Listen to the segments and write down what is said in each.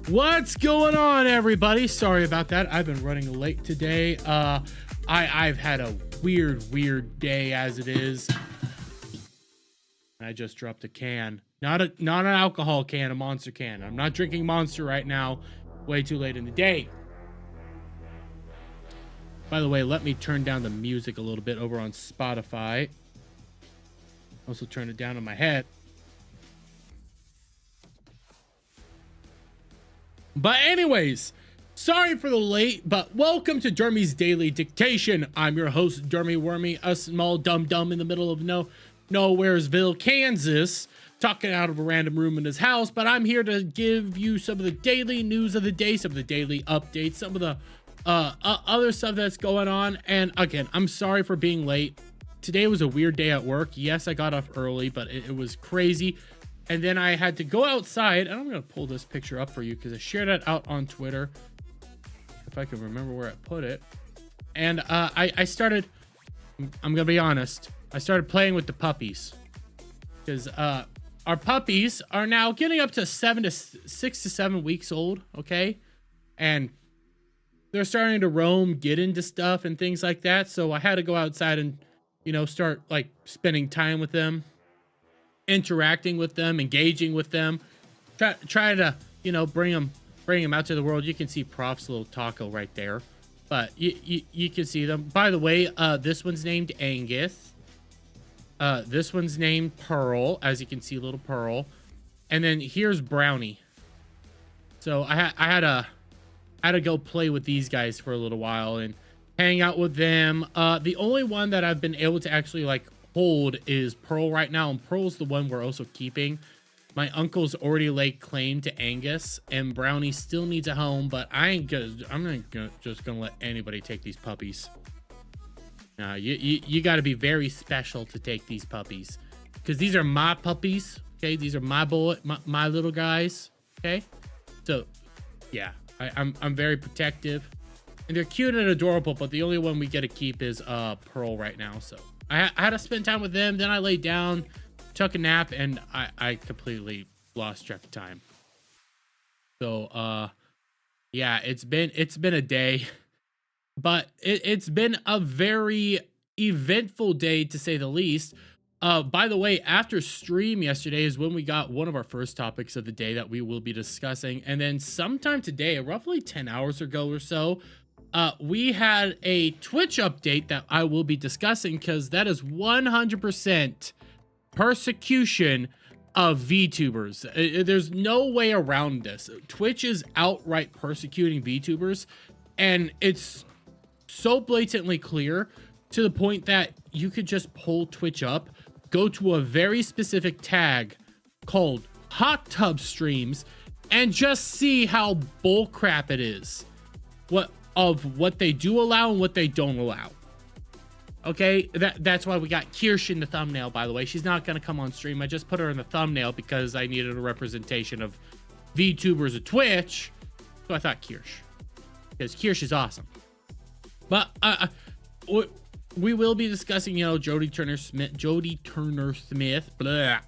What's going on, everybody? Sorry about that. I've been running late today. I've had a weird day as it is. I just dropped a can. Not an alcohol can, a Monster can. I'm not drinking Monster right now. Way too late in the day. By the way, let me turn down the music a little bit over on Spotify. Also turn it down on my head. But anyways, sorry for the late, but welcome to Dermy's Daily Dictation. I'm your host, Dermy Wormy, a small dum-dum in the middle of Nowheresville, Kansas, talking out of a random room in his house. But I'm here to give you some of the daily news of the day, some of the daily updates, some of the other stuff that's going on. And again, I'm sorry for being late. Today was a weird day at work. Yes, I got off early, but it was crazy. And then I had to go outside, and I'm going to pull this picture up for you because I shared it out on Twitter, if I can remember where I put it. And I started, I'm going to be honest, I started playing with the puppies because our puppies are now getting up to 6 to 7 weeks old, okay? And they're starting to roam, get into stuff and things like that. So I had to go outside and, you know, start like spending time with them, interacting with them, engaging with them, try to, you know, bring them out to the world. You can see Prof's little taco right there, but you can see them. By the way, this one's named Angus. This one's named Pearl, as you can see, little Pearl. And then here's Brownie. So I had to go play with these guys for a little while and hang out with them. The only one that I've been able to actually like hold is Pearl right now, and Pearl's the one we're also keeping. My uncle's already laid claim to Angus, and Brownie still needs a home, but I'm not just gonna let anybody take these puppies. You got to be very special to take these puppies, because these are my puppies. Okay, these are my my little guys. Okay, so yeah, I'm very protective, and they're cute and adorable. But the only one we get to keep is Pearl right now. So I had to spend time with them. Then I laid down, took a nap, and I completely lost track of time. So yeah, it's been a day, but it's been a very eventful day, to say the least. By the way, after stream yesterday is when we got one of our first topics of the day that we will be discussing. And then sometime today, roughly 10 hours ago or so, we had a Twitch update that I will be discussing, because that is 100% persecution of VTubers. There's no way around this. Twitch is outright persecuting VTubers, and it's so blatantly clear to the point that you could just pull Twitch up, go to a very specific tag called hot tub streams, and just see how bullcrap it is. What they do allow and what they don't allow. Okay, that's why we got Kirsch in the thumbnail, by the way. She's not going to come on stream. I just put her in the thumbnail because I needed a representation of VTubers of Twitch. So I thought Kirsch, because Kirsch is awesome. But we will be discussing, you know, Jody Turner Smith, blah,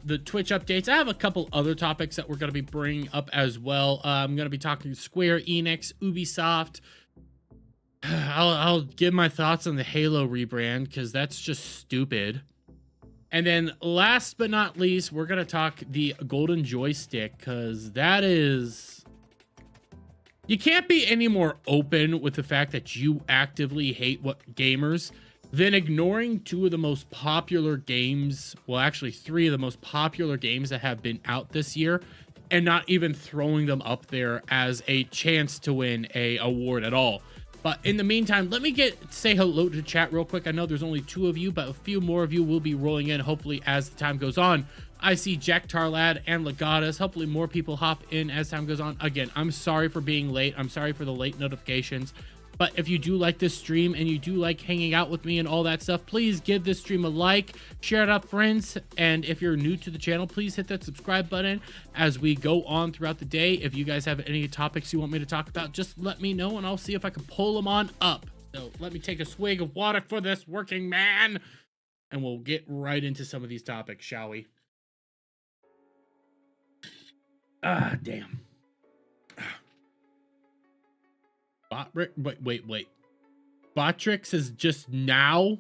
the Twitch updates. I have a couple other topics that we're going to be bringing up as well. I'm going to be talking Square Enix, Ubisoft. I'll give my thoughts on the Halo rebrand, because that's just stupid. And then last but not least, we're going to talk the Golden Joystick, because that is... You can't be any more open with the fact that you actively hate what gamers than ignoring two of the most popular games, well, actually 3 of the most popular games that have been out this year, and not even throwing them up there as a chance to win a award at all. But in the meantime, let me say hello to chat real quick. I know there's only 2 of you, but a few more of you will be rolling in, hopefully, as the time goes on. I see Jack Tarlad and Legatus. Hopefully more people hop in as time goes on. Again, I'm sorry for being late. I'm sorry for the late notifications. But if you do like this stream and you do like hanging out with me and all that stuff, please give this stream a like, share it up, friends. And if you're new to the channel, please hit that subscribe button as we go on throughout the day. If you guys have any topics you want me to talk about, just let me know and I'll see if I can pull them on up. So let me take a swig of water for this working man, and we'll get right into some of these topics, shall we? Ah, damn. Wait. Botrix has just now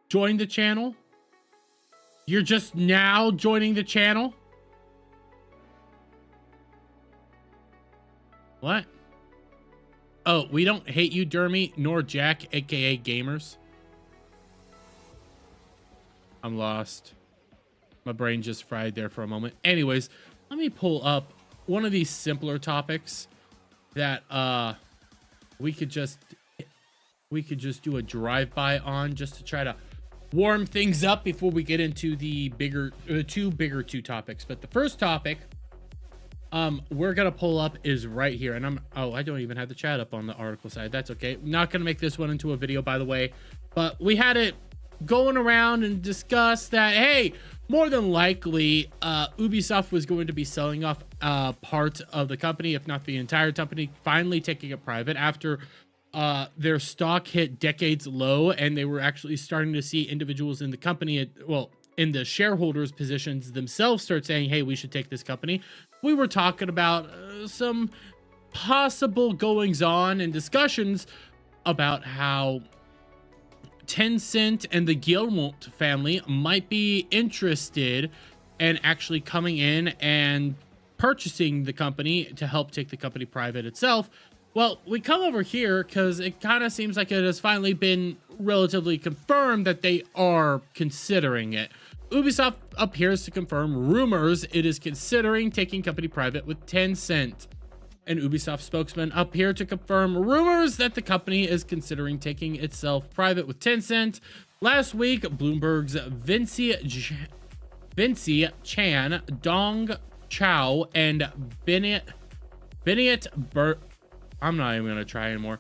joined the channel? You're just now joining the channel? What? Oh, we don't hate you, Dermy, nor Jack, aka Gamers. I'm lost. My brain just fried there for a moment. Anyways, let me pull up one of these simpler topics that we could just do a drive-by on, just to try to warm things up before we get into the two bigger topics. But the first topic we're gonna pull up is right here, and I don't even have the chat up on the article side. That's okay. I'm not gonna make this one into a video, by the way, but we had it going around and discussed that, hey, more than likely Ubisoft was going to be selling off part of the company, if not the entire company, finally taking it private after their stock hit decades low, and they were actually starting to see individuals in the company, in the shareholders positions themselves, start saying, hey, we should take this company. We were talking about some possible goings on and discussions about how Tencent and the Guillemot family might be interested in actually coming in and purchasing the company to help take the company private itself. Well, we come over here because it kind of seems like it has finally been relatively confirmed that they are considering it. Ubisoft appears to confirm rumors it is considering taking company private with Tencent. An Ubisoft spokesman appeared to confirm rumors that the company is considering taking itself private with Tencent. Last week, Bloomberg's Vinci Chan, Dong Chao, and Bennett I'm not even going to try anymore,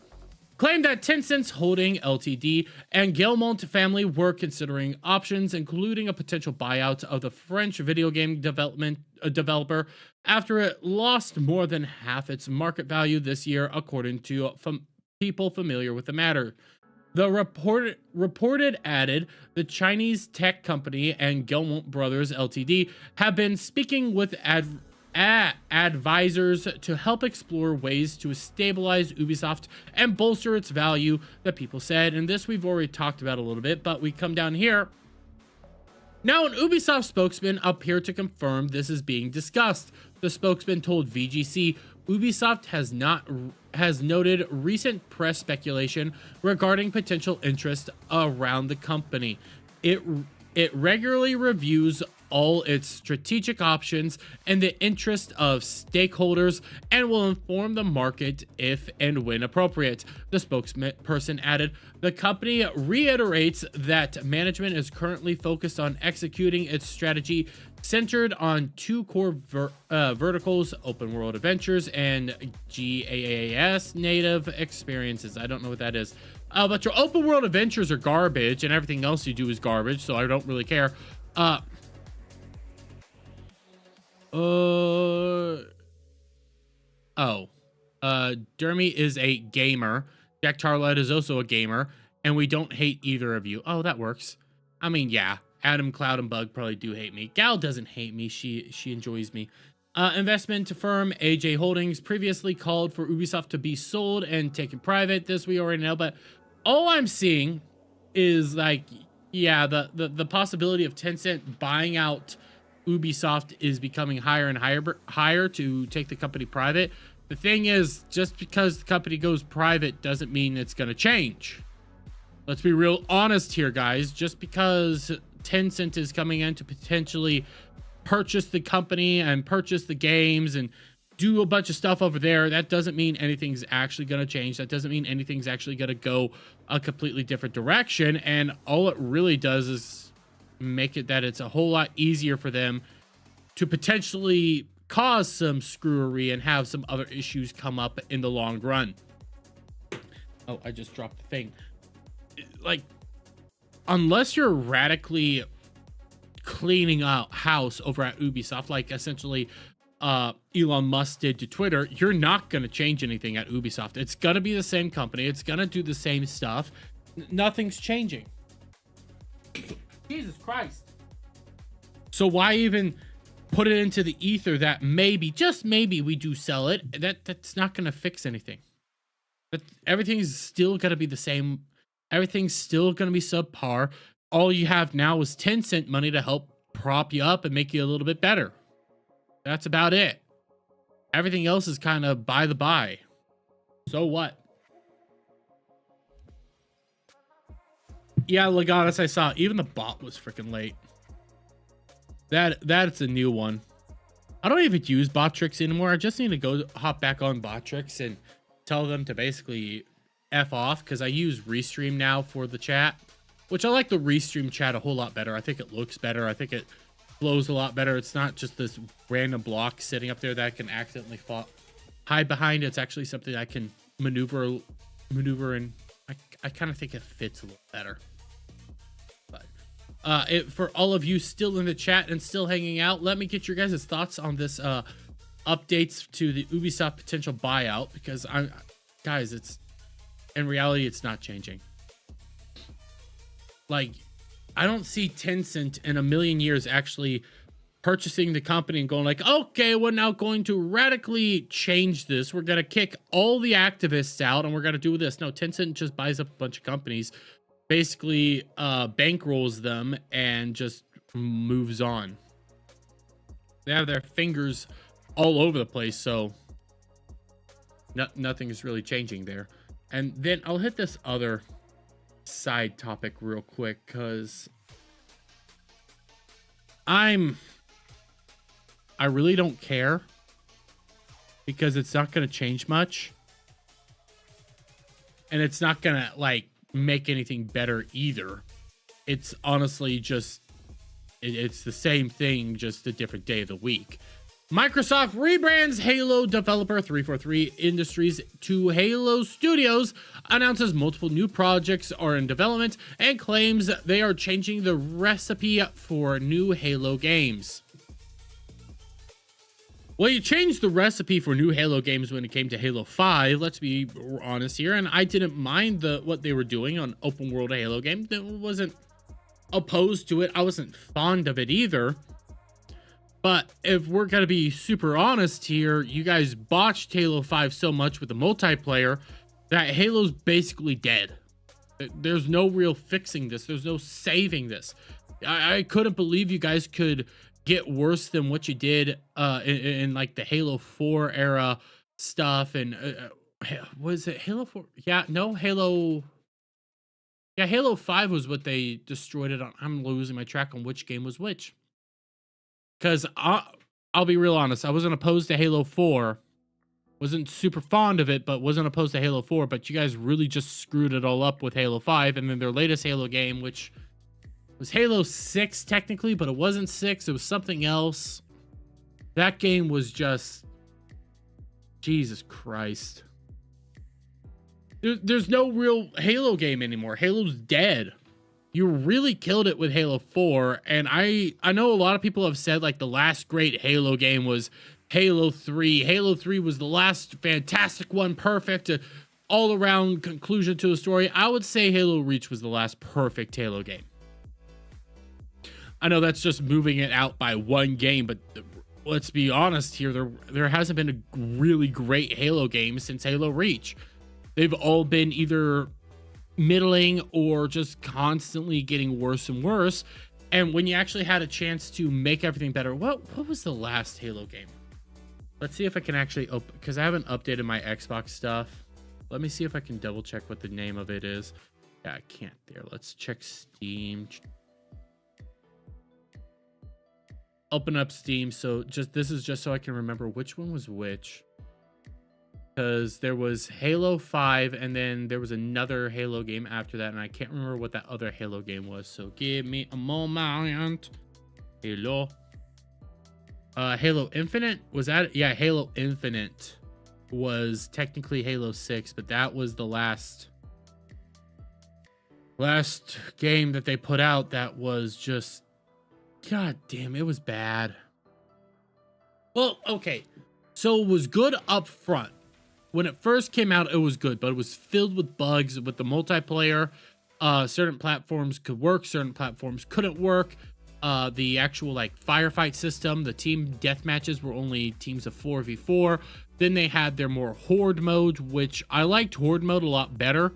claimed that Tencent's Holding Ltd and Guillemot family were considering options, including a potential buyout of the French video game developer after it lost more than half its market value this year, according to people familiar with the matter. The reported added the Chinese tech company and Guillemot Brothers Ltd have been speaking with advisors to help explore ways to stabilize Ubisoft and bolster its value, that people said. And this we've already talked about a little bit, but we come down here. Now, an Ubisoft spokesman appeared to confirm this is being discussed. The spokesman told VGC Ubisoft has noted recent press speculation regarding potential interest around the company. It regularly reviews all its strategic options and the interest of stakeholders and will inform the market if and when appropriate. The spokesperson added, the company reiterates that management is currently focused on executing its strategy centered on two core verticals, open world adventures and GaaS native experiences. I don't know what that is. But your open world adventures are garbage and everything else you do is garbage, so I don't really care. Dermy is a gamer. Jack Charlotte is also a gamer, and we don't hate either of you. Oh, that works. I mean, yeah, Adam, Cloud, and Bug probably do hate me. Gal doesn't hate me. She enjoys me. Investment firm AJ Holdings previously called for Ubisoft to be sold and taken private. This we already know, but all I'm seeing is like, yeah, the possibility of Tencent buying out Ubisoft is becoming higher and higher to take the company private. The thing is, just because the company goes private doesn't mean it's going to change. Let's be real honest here, guys. Just because Tencent is coming in to potentially purchase the company and purchase the games and do a bunch of stuff over there, that doesn't mean anything's actually going to change. That doesn't mean anything's actually going to go a completely different direction. And all it really does is make it that it's a whole lot easier for them to potentially cause some screwery and have some other issues come up in the long run. Oh, I just dropped the thing. Like, unless you're radically cleaning out house over at Ubisoft, like essentially Elon Musk did to Twitter, you're not going to change anything at Ubisoft. It's going to be the same company. It's going to do the same stuff. Nothing's changing. Jesus Christ. So why even put it into the ether that maybe, just maybe, we do sell it. That's not going to fix anything. Everything's still going to be the same. Everything's still going to be subpar. All you have now is 10-cent money to help prop you up and make you a little bit better. That's about it. Everything else is kind of by the by. So what? Yeah, Legatus, I saw. Even the bot was freaking late. That's a new one. I don't even use bot tricks anymore. I just need to go hop back on bot tricks and tell them to basically F off, because I use Restream now for the chat, which I like the Restream chat a whole lot better. I think it looks better. I think it flows a lot better. It's not just this random block sitting up there that I can accidentally hide behind. It's actually something I can maneuver, and I kind of think it fits a little better. But for all of you still in the chat and still hanging out, let me get your guys' thoughts on this updates to the Ubisoft potential buyout, because guys, it's in reality, it's not changing. Like, I don't see Tencent in a million years actually purchasing the company and going like, okay, we're now going to radically change this. We're going to kick all the activists out and we're going to do this. No, Tencent just buys up a bunch of companies, basically bankrolls them, and just moves on. They have their fingers all over the place, so nothing is really changing there. And then I'll hit this other side topic real quick, because I really don't care, because it's not going to change much, and it's not going to like make anything better either. It's honestly just it's the same thing, just a different day of the week. Microsoft rebrands Halo developer 343 Industries to Halo Studios, announces multiple new projects are in development, and claims they are changing the recipe for new Halo games. Well, you changed the recipe for new Halo games when it came to Halo 5, let's be honest here, and I didn't mind what they were doing on open world Halo game. I wasn't opposed to it. I wasn't fond of it either. But if we're going to be super honest here, you guys botched Halo 5 so much with the multiplayer that Halo's basically dead. There's no real fixing this. There's no saving this. I couldn't believe you guys could get worse than what you did in like the Halo 4 era stuff. And was it Halo 4? Yeah, no, Halo... Yeah, Halo 5 was what they destroyed it on. I'm losing my track on which game was which. Because I'll be real honest, I wasn't opposed to Halo 4. Wasn't super fond of it, but wasn't opposed to Halo 4. But you guys really just screwed it all up with Halo 5. And then their latest Halo game, which was Halo 6 technically, but it wasn't 6. It was something else. That game was just... Jesus Christ. There's no real Halo game anymore. Halo's dead. You really killed it with Halo 4, and I know a lot of people have said like the last great Halo game was Halo 3. Halo 3 was the last fantastic one, perfect, all-around conclusion to the story. I would say Halo Reach was the last perfect Halo game. I know that's just moving it out by one game, but let's be honest here, there hasn't been a really great Halo game since Halo Reach. They've all been either middling or just constantly getting worse and worse. And when you actually had a chance to make everything better, what was the last Halo game? Let's see if I can actually open, because I haven't updated my Xbox stuff. Let me see if I can double check what the name of it is. Yeah, I can't there. Let's check Steam. Open up Steam. So this is just so I can remember which one was which. Because there was Halo 5, and then there was another Halo game after that, and I can't remember what that other Halo game was. So give me a moment. Halo. Halo Infinite? Was that? Yeah, Halo Infinite was technically Halo 6, but that was the last game that they put out that was just... God damn, it was bad. Well, okay. So it was good up front. When it first came out, it was good, but it was filled with bugs with the multiplayer. Certain platforms could work, certain platforms couldn't work. the actual like firefight system. The team death matches were only teams of 4v4. Then they had their more horde mode, which I liked horde mode a lot better,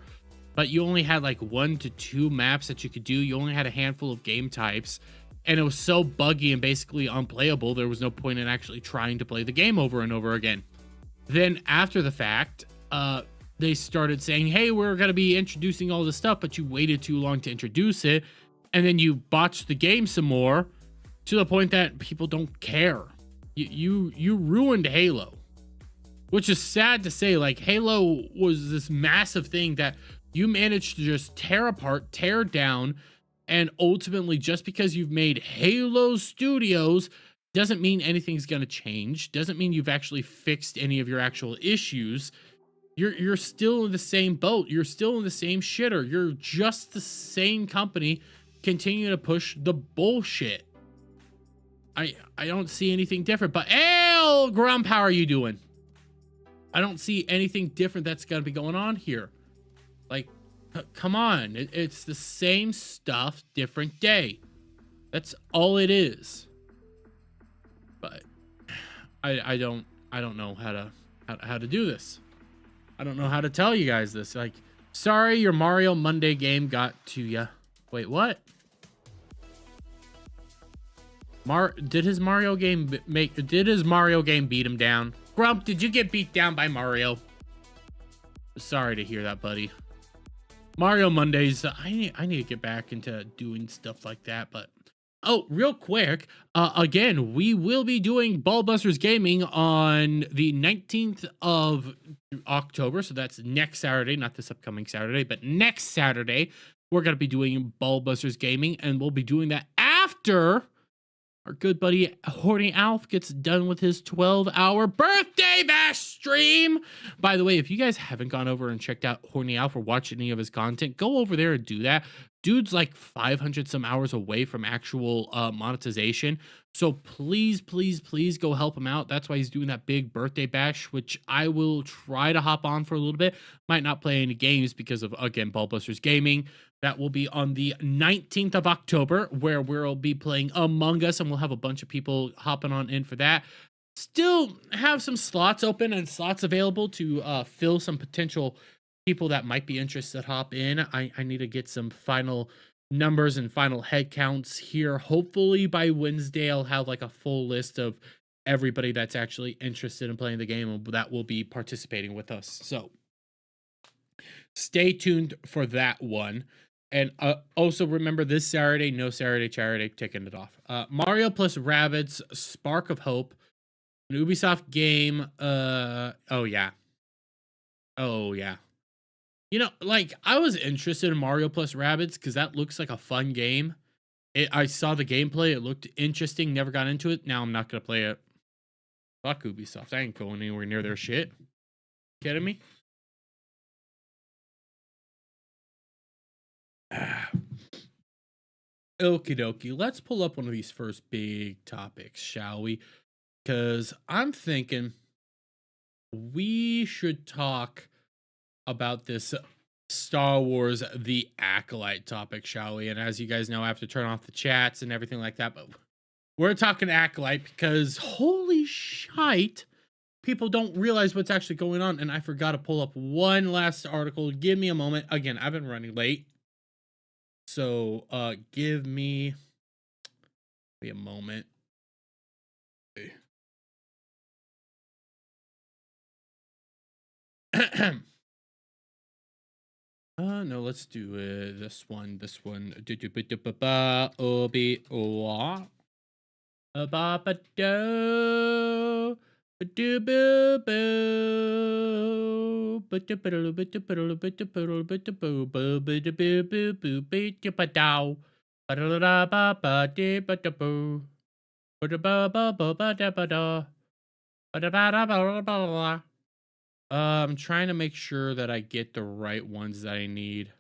but you only had like 1 to 2 maps that you could do. You only had a handful of game types, and it was so buggy and basically unplayable. There was no point in actually trying to play the game over and over again. Then after the fact, they started saying, hey, we're going to be introducing all this stuff, but you waited too long to introduce it. And then you botched the game some more to the point that people don't care. You ruined Halo, which is sad to say. Like, Halo was this massive thing that you managed to just tear apart, tear down, and ultimately, just because you've made Halo Studios doesn't mean anything's going to change. Doesn't mean you've actually fixed any of your actual issues. You're still in the same boat. You're still in the same shitter. You're just the same company continuing to push the bullshit. I don't see anything different. But hey, Grump, how are you doing? I don't see anything different that's going to be going on here. Like, come on. It's the same stuff, different day. That's all it is. But I don't know how to do this. I don't know how to tell you guys this. Like, sorry, your Mario Monday game got to ya. Wait, what? Did his Mario game beat him down? Grump, did you get beat down by Mario? Sorry to hear that, buddy. Mario Mondays, I need to get back into doing stuff like that, but oh, real quick, again, we will be doing Ballbusters Gaming on the 19th of October. So that's next Saturday, not this upcoming Saturday, but next Saturday, we're going to be doing Ballbusters Gaming, and we'll be doing that after our good buddy Horny Alf gets done with his 12-hour birthday bash stream. By the way, if you guys haven't gone over and checked out Horny Alf or watched any of his content, go over there and do that. Dude's like 500 some hours away from actual monetization. So please, please, please go help him out. That's why he's doing that big birthday bash, which I will try to hop on for a little bit. Might not play any games because of, again, Ballbusters Gaming. That will be on the 19th of October, where we'll be playing Among Us, and we'll have a bunch of people hopping on in for that. Still have some slots open and slots available to fill some potential people that might be interested. Hop in. I need to get some final numbers and final head counts here. Hopefully by Wednesday, I'll have like a full list of everybody that's actually interested in playing the game and that will be participating with us. So stay tuned for that one. And also remember, this Saturday, no Saturday charity, taking it off. Mario plus Rabbids Spark of Hope, an Ubisoft game. Oh yeah. You know, like, I was interested in Mario plus Rabbids because that looks like a fun game. I saw the gameplay. It looked interesting. Never got into it. Now I'm not going to play it. Fuck Ubisoft. I ain't going anywhere near their shit. Kidding me? Okie dokie. Let's pull up one of these first big topics, shall we? Because I'm thinking we should talk about this Star Wars The Acolyte topic, shall we? And as you guys know, I have to turn off the chats and everything like that, but we're talking Acolyte because holy shite, people don't realize what's actually going on. And I forgot to pull up one last article. Give me a moment. Again, I've been running late, so give me a moment. No, let's do this one. Obi-Wan. I'm trying to make sure that I get the right ones that I need.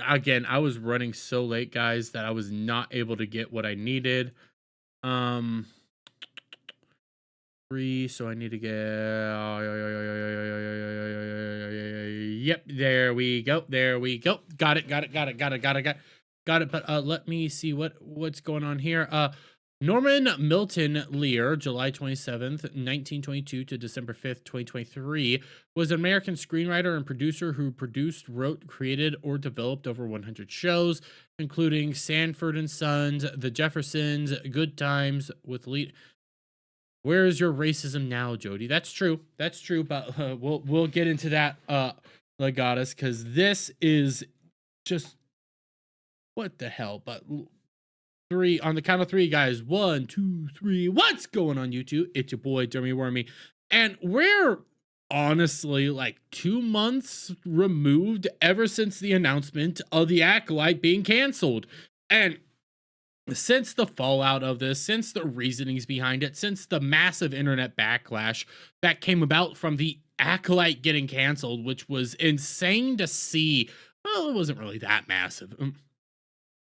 Again, I was running so late, guys, that I was not able to get what I needed. 3, so I need to get Yep, there we go. There we go. Got it. Got it. Got it. Got it. Got it. Got it. But let me see what's going on here. Norman Milton Lear, July 27th, 1922 to December 5th, 2023, was an American screenwriter and producer who produced, wrote, created, or developed over 100 shows, including Sanford and Sons, The Jeffersons, Good Times with Lead. Where is your racism now, Jody? That's true. That's true. But we'll get into that, Legatus, because this is just what the hell. But three on the count of three, guys. 1, 2, 3. What's going on, YouTube? It's your boy Dermy Wormy, and we're honestly like 2 months removed ever since the announcement of the Acolyte being canceled, and since the fallout of this, since the reasonings behind it, since the massive internet backlash that came about from the Acolyte getting canceled, which was insane to see. Well, it wasn't really that massive.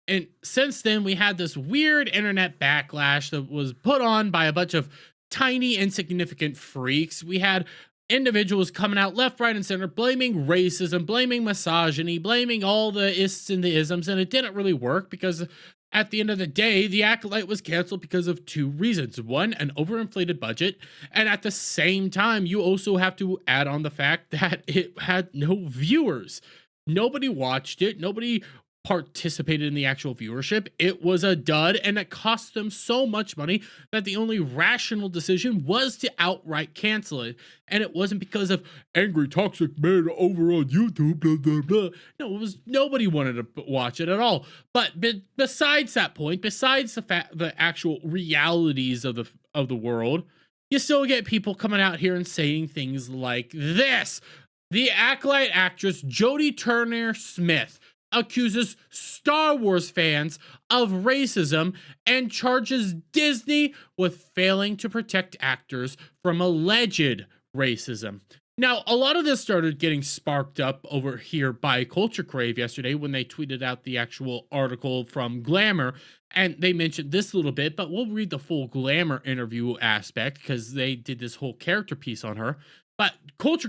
And since then, we had this weird internet backlash that was put on by a bunch of tiny, insignificant freaks. We had individuals coming out left, right, and center, blaming racism, blaming misogyny, blaming all the ists and the isms, and it didn't really work because at the end of the day, the Acolyte was canceled because of two reasons. One, an overinflated budget, and at the same time, you also have to add on the fact that it had no viewers. Nobody watched it. Nobody participated in the actual viewership. It was a dud, and it cost them so much money that the only rational decision was to outright cancel it. And it wasn't because of angry toxic men over on YouTube, blah, blah, blah. No, it was nobody wanted to watch it at all. But besides that point, besides the actual realities of the world, you still get people coming out here and saying things like this. The Acolyte actress Jodie Turner-Smith accuses Star Wars fans of racism and charges Disney with failing to protect actors from alleged racism. Now, a lot of this started getting sparked up over here by Culture Crave yesterday when they tweeted out the actual article from Glamour, and they mentioned this a little bit, but we'll read the full Glamour interview aspect because they did this whole character piece on her. But Culture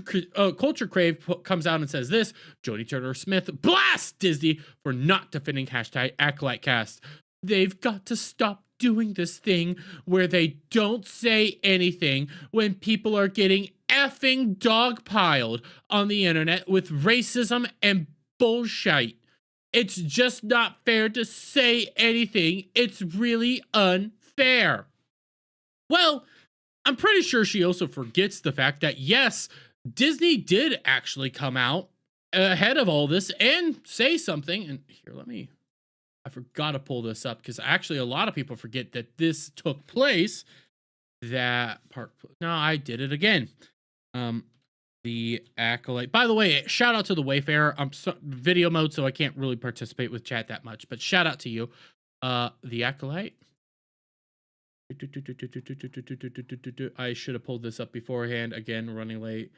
Crave comes out and says this: Jodie Turner-Smith blasts Disney for not defending hashtag Acolyte cast. They've got to stop doing this thing where they don't say anything when people are getting effing dogpiled on the internet with racism and bullshit. It's just not fair to say anything. It's really unfair. Well, I'm pretty sure she also forgets the fact that, yes, Disney did actually come out ahead of all this and say something. And here, I forgot to pull this up because actually a lot of people forget that this took place. No, I did it again. The Acolyte. By the way, shout out to the Wayfarer. I'm video mode, so I can't really participate with chat that much, but shout out to you. The Acolyte. I should have pulled this up beforehand. Again, running late.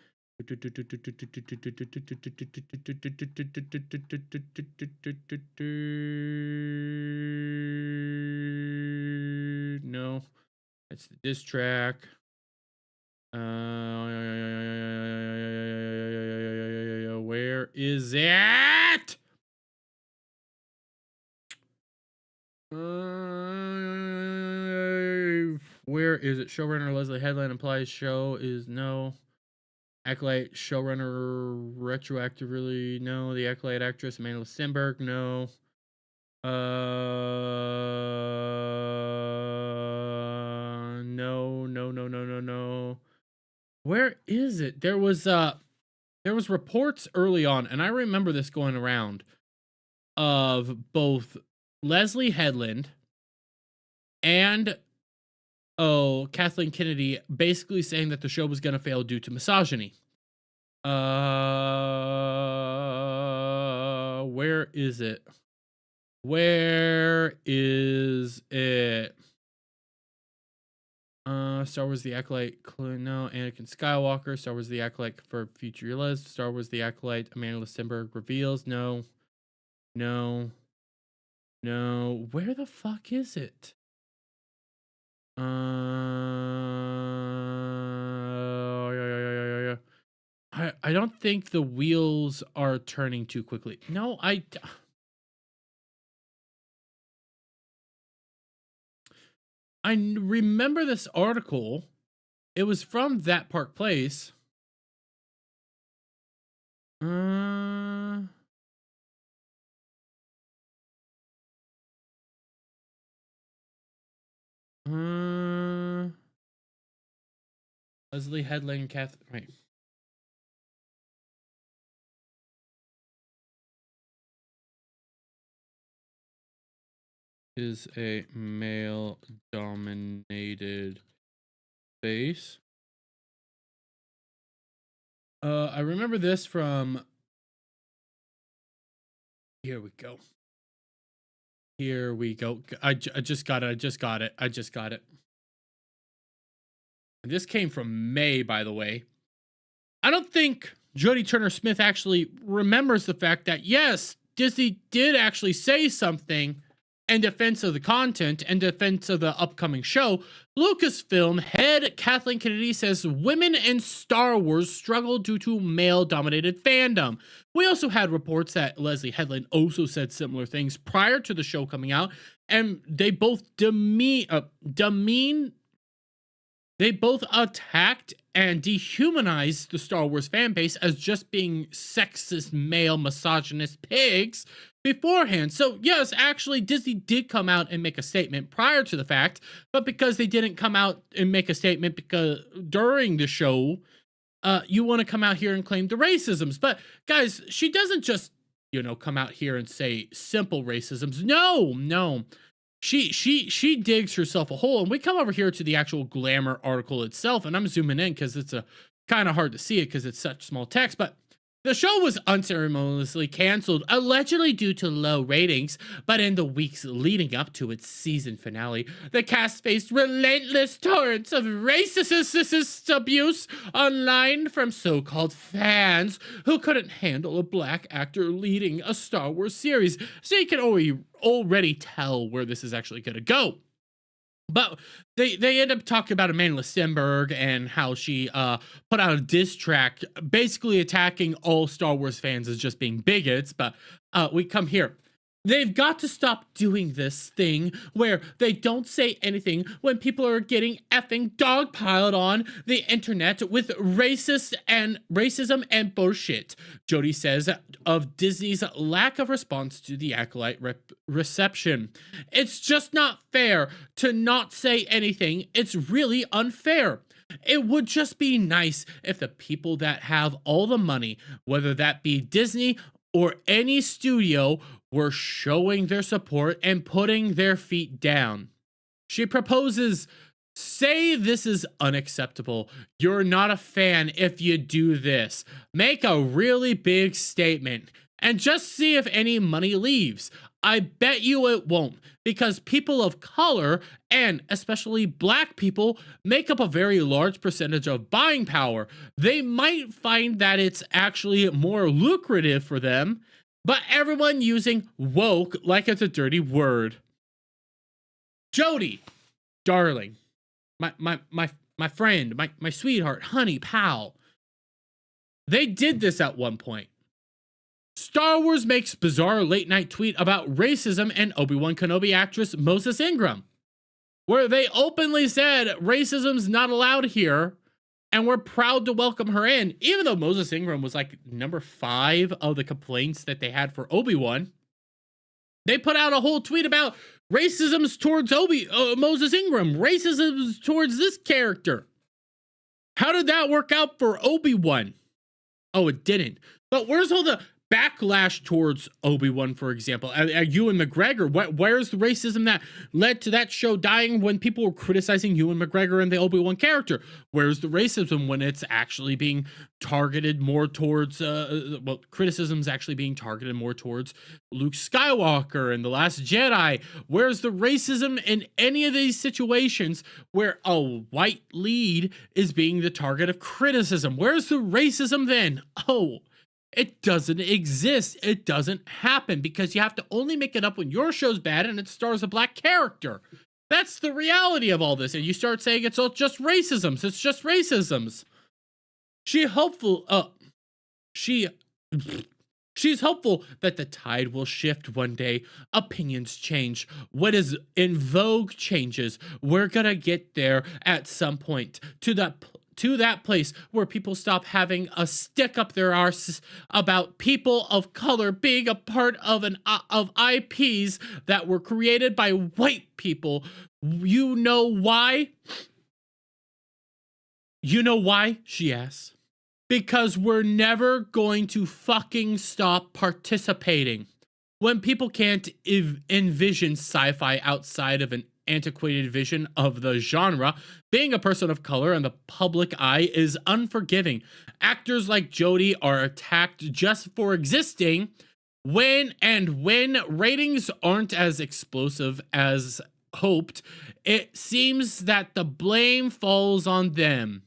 No, that's the diss track. Where is it? Where is it? Showrunner Leslie Headland implies show is no. Acolyte showrunner retroactively no. The Acolyte actress Amanda Stenberg no. No. Where is it? There was reports early on, and I remember this going around, of both Leslie Headland and Kathleen Kennedy basically saying that the show was going to fail due to misogyny. Where is it? Where is it? Star Wars The Acolyte, no. Anakin Skywalker, Star Wars The Acolyte for Future Les, Star Wars The Acolyte, Amanda Stenberg reveals, no. Where the fuck is it? I don't think the wheels are turning too quickly. No, I remember this article. It was from That Park Place. Leslie Headland, Catherine. Wait. Is a male-dominated space. I remember this from. Here we go. Here we go. I just got it. I just got it. And this came from May, by the way. I don't think Jodie Turner-Smith actually remembers the fact that, yes, Disney did actually say something in defense of the content and defense of the upcoming show. Lucasfilm head Kathleen Kennedy says women in Star Wars struggle due to male-dominated fandom. We also had reports that Leslie Headland also said similar things prior to the show coming out, and they both they both attacked and dehumanized the Star Wars fan base as just being sexist, male, misogynist pigs beforehand. So yes, actually Disney did come out and make a statement prior to the fact, but because they didn't come out and make a statement because during the show, you want to come out here and claim the racisms. But guys, she doesn't just, come out here and say simple racisms. No. She digs herself a hole, and we come over here to the actual Glamour article itself, and I'm zooming in because it's kind of hard to see it because it's such small text, but the show was unceremoniously canceled, allegedly due to low ratings, but in the weeks leading up to its season finale, the cast faced relentless torrents of racist abuse online from so-called fans who couldn't handle a black actor leading a Star Wars series, so you can already tell where this is actually going to go. But they end up talking about Amanda Stenberg and how she put out a diss track basically attacking all Star Wars fans as just being bigots. But we come here. They've got to stop doing this thing where they don't say anything when people are getting effing dogpiled on the internet with racism and bullshit. Jodie says of Disney's lack of response to the Acolyte reception. It's just not fair to not say anything. It's really unfair. It would just be nice if the people that have all the money, whether that be Disney or any studio, were showing their support and putting their feet down. She proposes, say this is unacceptable. You're not a fan if you do this. Make a really big statement and just see if any money leaves. I bet you it won't, because people of color, and especially black people, make up a very large percentage of buying power. They might find that it's actually more lucrative for them, but everyone using woke like it's a dirty word. Jodie, darling, my friend, my sweetheart, honey, pal. They did this at one point. Star Wars makes bizarre late-night tweet about racism and Obi-Wan Kenobi actress Moses Ingram, where they openly said racism's not allowed here, and we're proud to welcome her in, even though Moses Ingram was like number 5 of the complaints that they had for Obi-Wan. They put out a whole tweet about racism's towards Moses Ingram, racism's towards this character. How did that work out for Obi-Wan? Oh, it didn't. But where's all the backlash towards Obi-Wan, for example? Ewan McGregor, where's the racism that led to that show dying when people were criticizing Ewan McGregor and the Obi-Wan character? Where's the racism when it's actually being targeted more towards, criticism's actually being targeted more towards Luke Skywalker and The Last Jedi? Where's the racism in any of these situations where a white lead is being the target of criticism? Where's the racism then? Oh, it doesn't exist. It doesn't happen, because you have to only make it up when your show's bad and it stars a black character. That's the reality of all this. And you start saying it's all just racisms. It's just racisms. She she's hopeful that the tide will shift one day. Opinions change. What is in vogue changes. We're gonna get there at some point to that place where people stop having a stick up their arse about people of color being a part of of IPs that were created by white people. You know why? You know why? She asks. Because we're never going to fucking stop participating. When people can't envision sci-fi outside of an antiquated vision of the genre, being a person of color in the public eye is unforgiving. Actors like Jodie are attacked just for existing when ratings aren't as explosive as hoped. It seems that the blame falls on them.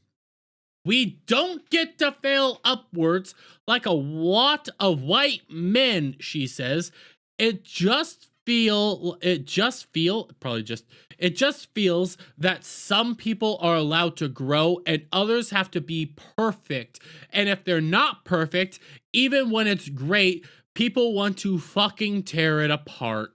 We don't get to fail upwards like a lot of white men, she says. It just feels that some people are allowed to grow and others have to be perfect. And if they're not perfect, even when it's great, people want to fucking tear it apart.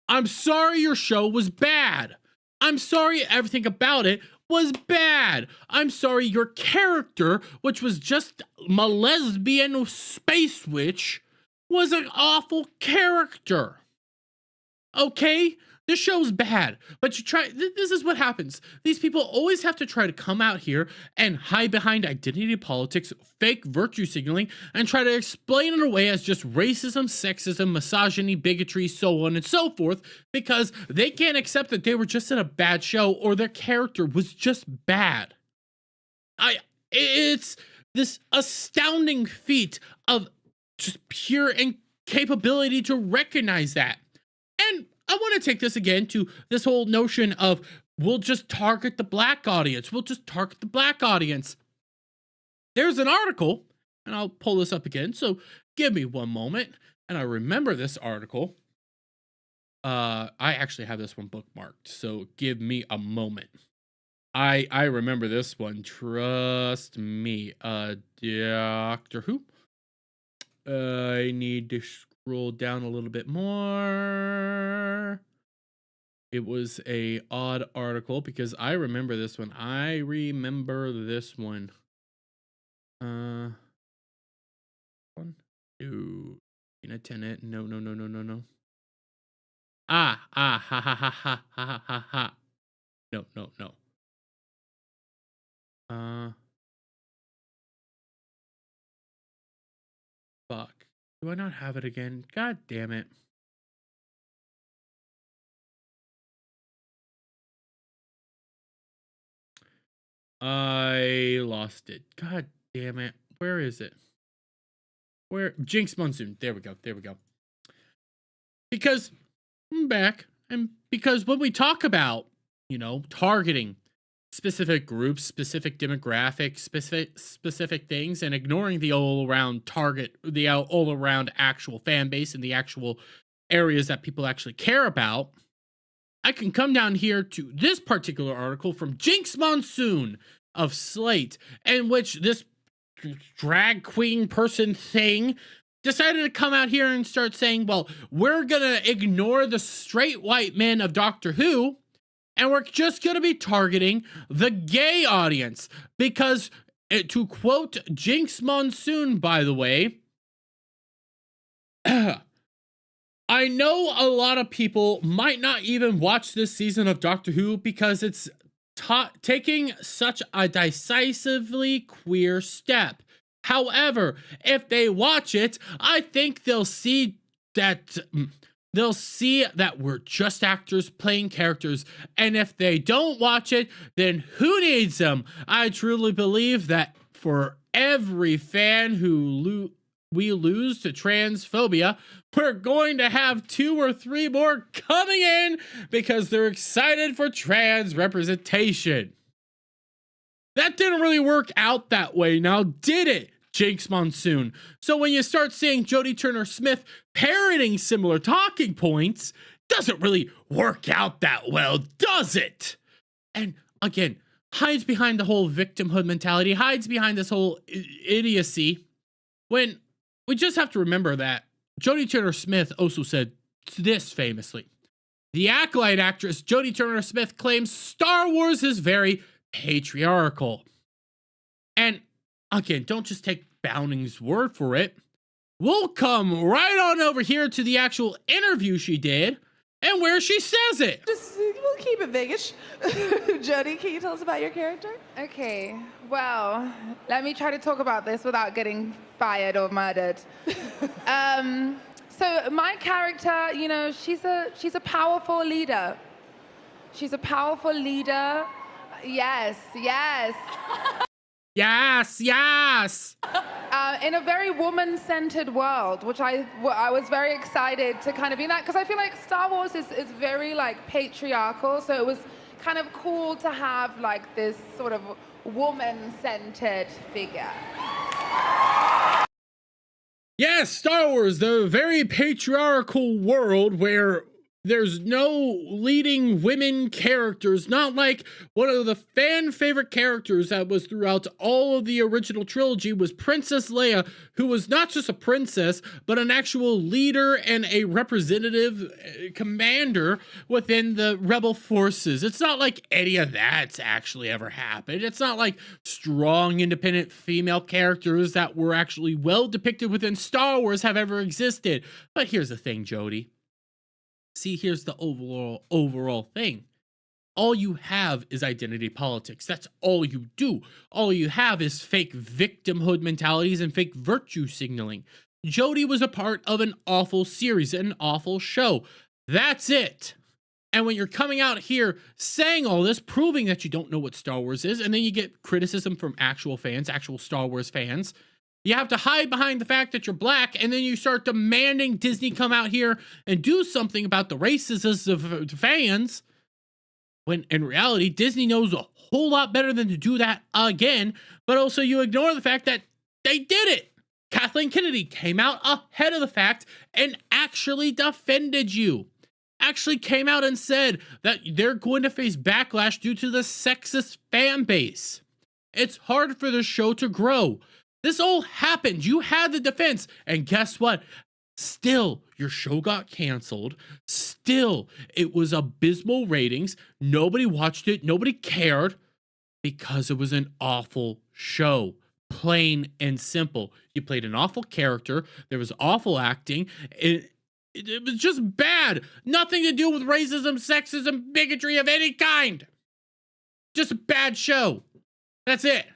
I'm sorry your show was bad. I'm sorry everything about it was bad. I'm sorry your character, which was just a lesbian space witch, was an awful character. Okay? This show's bad, but you try. This is what happens. These people always have to try to come out here and hide behind identity politics, fake virtue signaling, and try to explain it away as just racism, sexism, misogyny, bigotry, so on and so forth, because they can't accept that they were just in a bad show or their character was just bad. It's this astounding feat of just pure incapability to recognize that. And I want to take this again to this whole notion of we'll just target the black audience. We'll just target the black audience. There's an article, and I'll pull this up again, so give me one moment. And I remember this article. I actually have this one bookmarked, so give me a moment. I remember this one. Trust me. Doctor Who. I need to scroll down a little bit more. It was a odd article because I remember this one. I remember this one. 1, 2, tenant. No. Ha ha ha ha ha ha ha. No. Fuck. Do I not have it again? God damn it. I lost it. God damn it. Where is it? Where? Jinx Monsoon. There we go. Because I'm back. And because when we talk about, targeting specific groups, specific demographics, specific things, and ignoring the all-around target, the all-around actual fan base and the actual areas that people actually care about, I can come down here to this particular article from Jinx Monsoon of Slate, in which this drag queen person thing decided to come out here and start saying, well, we're gonna ignore the straight white men of Doctor Who, and we're just going to be targeting the gay audience. Because, to quote Jinx Monsoon, by the way, I know a lot of people might not even watch this season of Doctor Who because it's taking such a decisively queer step. However, if they watch it, I think they'll see that we're just actors playing characters, and if they don't watch it, then who needs them? I truly believe that for every fan who we lose to transphobia, we're going to have 2 or 3 more coming in because they're excited for trans representation. That didn't really work out that way, now did it, Jinx Monsoon? So when you start seeing Jodie Turner-Smith parroting similar talking points, doesn't really work out that well, does it? And again, hides behind the whole victimhood mentality, hides behind this whole idiocy when we just have to remember that Jodie Turner-Smith also said this famously. The Acolyte actress Jodie Turner-Smith claims Star Wars is very patriarchal. And again, don't just take Bowning's word for it. We'll come right on over here to the actual interview she did and where she says it. We'll keep it vaguish. Jodie, can you tell us about your character? Okay, well, let me try to talk about this without getting fired or murdered. So my character, you know, she's a powerful leader. She's a powerful leader. Yes, yes. Yes, yes. In a very woman-centered world, which I was very excited to kind of be in that, because I feel like Star Wars is very like patriarchal, so it was kind of cool to have like this sort of woman-centered figure. Yes, Star Wars, the very patriarchal world where there's no leading women characters, not like one of the fan favorite characters that was throughout all of the original trilogy was Princess Leia, who was not just a princess, but an actual leader and a representative commander within the rebel forces. It's not like any of that's actually ever happened. It's not like strong, independent female characters that were actually well depicted within Star Wars have ever existed. But here's the thing, Jodie. See, here's the overall thing. All you have is identity politics. That's all you do. All you have is fake victimhood mentalities and fake virtue signaling. Jodie was a part of an awful series, an awful show. That's it. And when you're coming out here saying all this, proving that you don't know what Star Wars is, and then you get criticism from actual fans, actual Star Wars fans, you have to hide behind the fact that you're black, and then you start demanding Disney come out here and do something about the racism of fans, when in reality, Disney knows a whole lot better than to do that again, but also you ignore the fact that they did it. Kathleen Kennedy came out ahead of the fact and actually defended you. Actually came out and said that they're going to face backlash due to the sexist fan base. It's hard for the show to grow. This all happened. You had the defense. And guess what? Still, your show got canceled. Still, it was abysmal ratings. Nobody watched it. Nobody cared because it was an awful show. Plain and simple. You played an awful character. There was awful acting. It was just bad. Nothing to do with racism, sexism, bigotry of any kind. Just a bad show. That's it.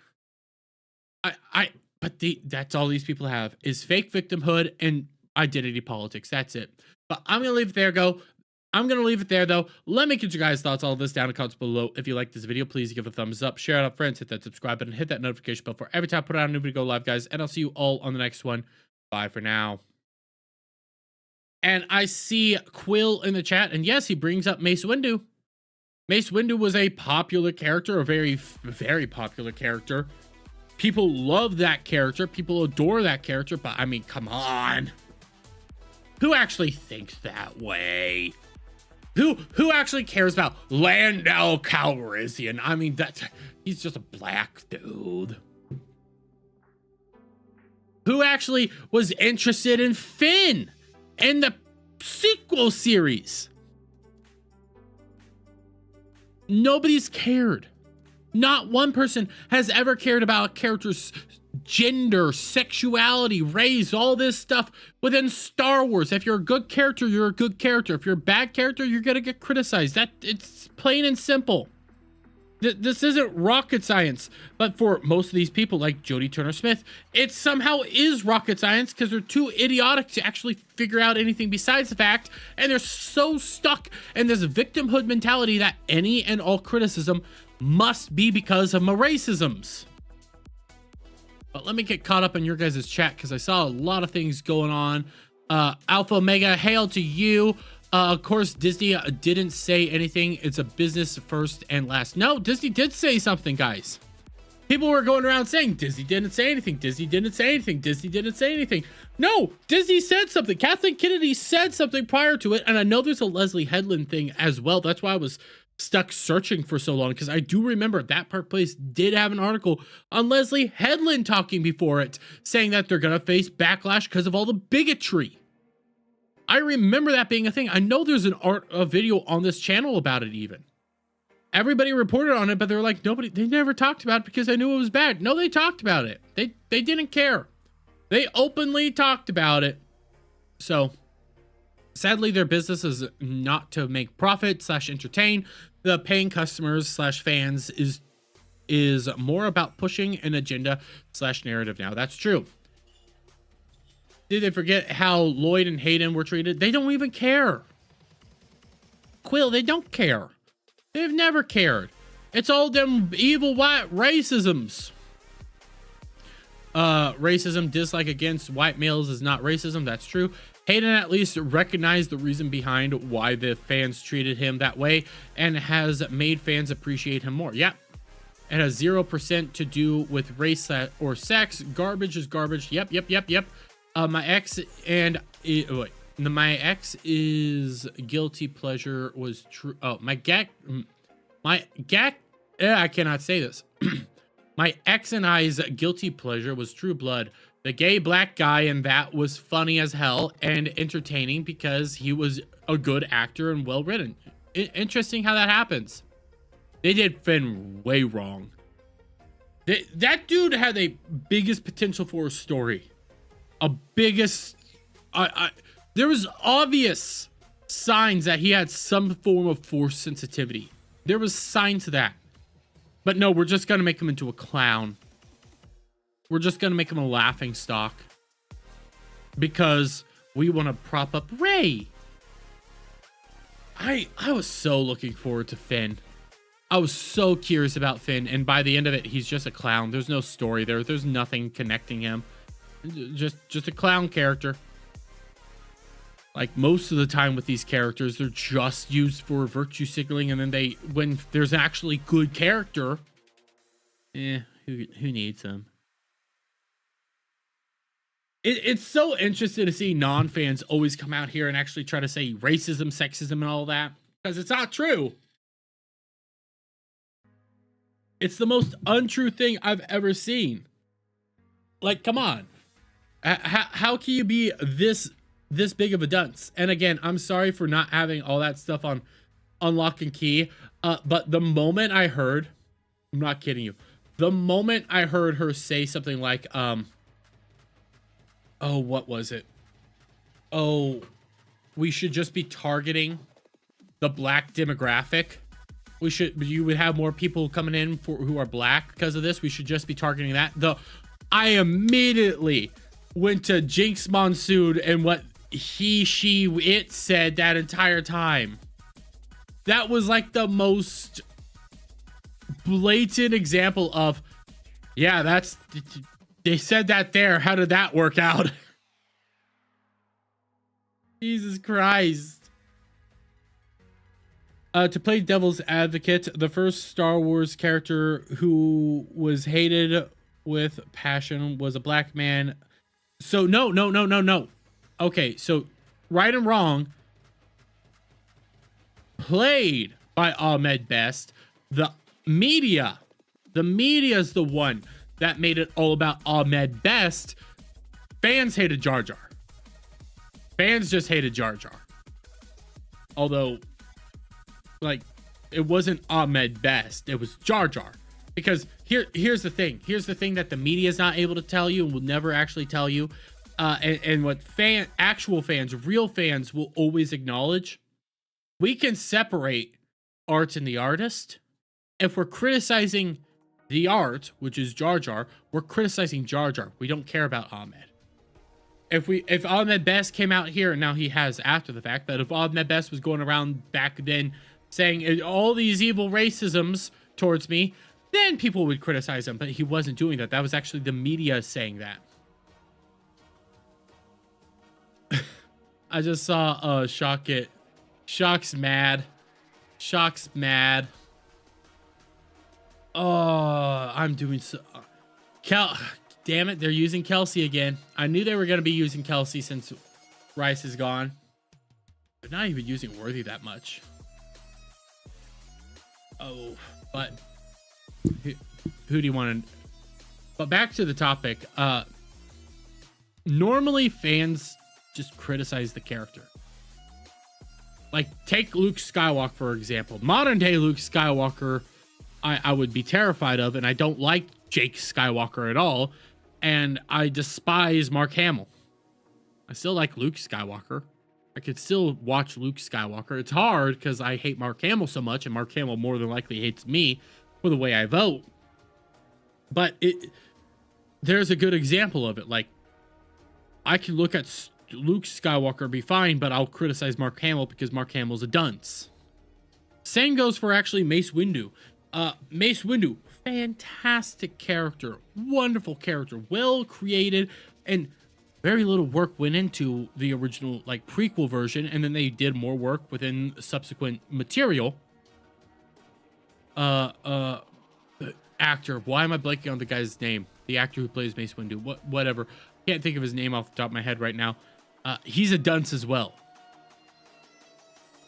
But that's all these people have is fake victimhood and identity politics. That's it. But I'm going to leave it there, I'm going to leave it there, though. Let me get your guys' thoughts on all this down in the comments below. If you like this video, please give it a thumbs up. Share it out, friends. Hit that subscribe button. Hit that notification bell for every time I put out a new video go live, guys. And I'll see you all on the next one. Bye for now. And I see Quill in the chat. And yes, he brings up Mace Windu. Mace Windu was a popular character, a very, very popular character. People love that character. People adore that character. But, I mean, come on. Who actually thinks that way? Who actually cares about Lando Calrissian? I mean, he's just a black dude. Who actually was interested in Finn and the sequel series? Nobody's cared. Not one person has ever cared about a character's gender, sexuality, race, all this stuff within Star Wars. If you're a good character, you're a good character. If you're a bad character, you're gonna get criticized. It's plain and simple. This isn't rocket science, but for most of these people like Jodie Turner-Smith, it somehow is rocket science because they're too idiotic to actually figure out anything besides the fact, and they're so stuck in this victimhood mentality that any and all criticism must be because of my racisms. But let me get caught up in your guys' chat because I saw a lot of things going on. Alpha Omega, hail to you. Of course, Disney didn't say anything. It's a business first and last. No, Disney did say something, guys. People were going around saying Disney didn't say anything. Disney didn't say anything. Disney didn't say anything. No, Disney said something. Kathleen Kennedy said something prior to it. And I know there's a Leslie Headland thing as well. That's why I was stuck searching for so long, because I do remember That Park Place did have an article on Leslie Headland talking before it, saying that they're gonna face backlash because of all the bigotry. I remember that being a thing. I know there's a video on this channel about it even. Everybody reported on it, but they were like, they never talked about it because they knew it was bad. No, they talked about it. They didn't care. They openly talked about it. So sadly, their business is not to make profit / entertain the paying customers / fans, is more about pushing an agenda / narrative now. That's true. Did they forget how Lloyd and Hayden were treated? They don't even care. Quill, they don't care. They've never cared. It's all them evil white racisms. Racism, dislike against white males is not racism. That's true. Hayden at least recognized the reason behind why the fans treated him that way and has made fans appreciate him more. Yep. It has 0% to do with race or sex. Garbage is garbage. Yep. My ex is guilty pleasure was true. Oh, I cannot say this. My ex and I's guilty pleasure was True Blood. The gay black guy in that was funny as hell and entertaining because he was a good actor and well written. Interesting how that happens. They did Finn way wrong. That dude had the biggest potential for a story. There was obvious signs that he had some form of force sensitivity. There was signs to that. But no, we're just going to make him into a clown. We're just going to make him a laughing stock. Because we want to prop up Ray. I was so looking forward to Finn. I was so curious about Finn. And by the end of it, he's just a clown. There's no story there. There's nothing connecting him. Just a clown character. Like most of the time with these characters, they're just used for virtue signaling, and then when there's an actually good character, who needs them? It's so interesting to see non-fans always come out here and actually try to say racism, sexism, and all that, because it's not true. It's the most untrue thing I've ever seen. Like, come on. How can you be this big of a dunce? And again, I'm sorry for not having all that stuff on Unlock and Key. But the moment I heard, I'm not kidding you, the moment I heard her say something like, oh, what was it? Oh, we should just be targeting the black demographic. You would have more people coming in who are black because of this. We should just be targeting that. I immediately went to Jinx Monsoon and what it said that entire time. That was like the most blatant example of, yeah, they said that there. How did that work out? Jesus Christ. To play devil's advocate, the first Star Wars character who was hated with passion was a black man. So no. Okay, so right and wrong. Played by Ahmed Best. The media is the one that made it all about Ahmed Best. Fans hated Jar Jar. Fans just hated Jar Jar. Although, like, it wasn't Ahmed Best. It was Jar Jar. Because here's the thing. Here's the thing that the media is not able to tell you and will never actually tell you. And what actual fans, real fans will always acknowledge. We can separate art and the artist. If we're criticizing the art, which is Jar Jar, we're criticizing Jar Jar. We don't care about Ahmed. If Ahmed Best came out here, and now he has after the fact, but if Ahmed Best was going around back then saying all these evil racisms towards me, then people would criticize him. But he wasn't doing that. That was actually the media saying that. I just saw Shock's mad. Shock's mad. Oh, I'm doing so. Damn it, they're using Kelsey again. I knew they were going to be using Kelsey since Rice is gone. But not even using Worthy that much. Oh, but who do you want to? But back to the topic. Normally fans just criticize the character. Like, take Luke Skywalker, for example. Modern day Luke Skywalker, I would be terrified of, and I don't like Jake Skywalker at all, and I despise Mark Hamill. I still like Luke Skywalker. I could still watch Luke Skywalker. It's hard because I hate Mark Hamill so much, and Mark Hamill more than likely hates me for the way I vote. But there's a good example of it. Like, I can look at Luke Skywalker and be fine, but I'll criticize Mark Hamill because Mark Hamill's a dunce. Same goes for actually Mace Windu. Mace Windu, fantastic character, wonderful character, well created, and very little work went into the original like prequel version, and then they did more work within subsequent material. Actor, why am I blanking on the guy's name? The actor who plays Mace Windu, whatever. Can't think of his name off the top of my head right now. He's a dunce as well.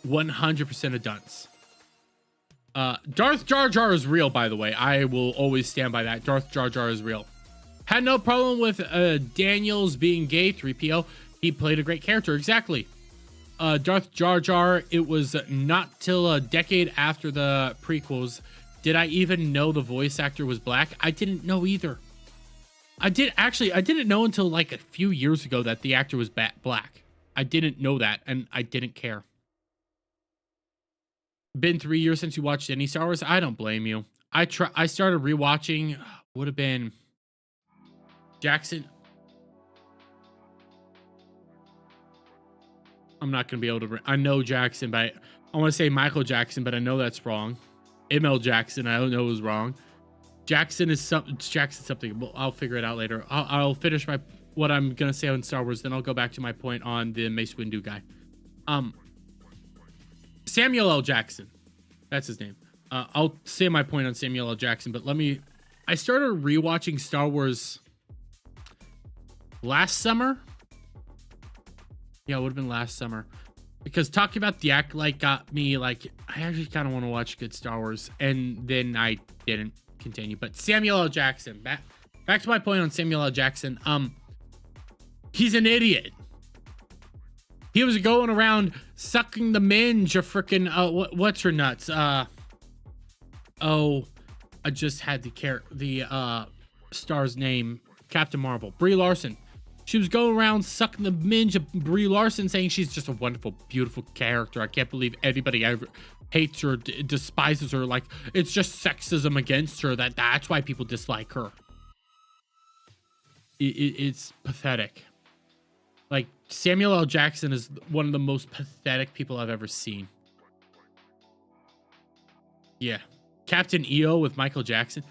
100% a dunce. Darth Jar Jar is real, by the way. I will always stand by that. Darth Jar Jar is real. Had no problem with Daniels being gay, 3PO. He played a great character, exactly. Darth Jar Jar, it was not till a decade after the prequels did I even know the voice actor was black. I didn't know either. I didn't know until like a few years ago that the actor was black. I didn't know that, and I didn't care. Been 3 years since you watched any Star Wars. I don't blame you. I started rewatching. Would have been Jackson. I'm not gonna be able to. I know Jackson, but I want to say Michael Jackson, but I know that's wrong. ML Jackson, I don't know was wrong. Jackson is something. Well, I'll figure it out later. I'll finish what I'm gonna say on Star Wars, then I'll go back to my point on the Mace Windu guy. Samuel L. Jackson, that's his name. I'll say my point on Samuel L. Jackson, but I started rewatching Star Wars last summer. Yeah, it would have been last summer. Because talking about the Acolyte got me, like, I actually kind of want to watch good Star Wars. And then I didn't continue. But Samuel L. Jackson, back to my point on Samuel L. Jackson. He's an idiot. He was going around sucking the minge of freaking, what's her nuts? I just had the star's name, Captain Marvel, Brie Larson. She was going around sucking the minge of Brie Larson, saying she's just a wonderful, beautiful character. I can't believe everybody ever hates her, despises her. Like, it's just sexism against her. That's why people dislike her. It's pathetic. Like, Samuel L. Jackson is one of the most pathetic people I've ever seen. Yeah. Captain EO with Michael Jackson.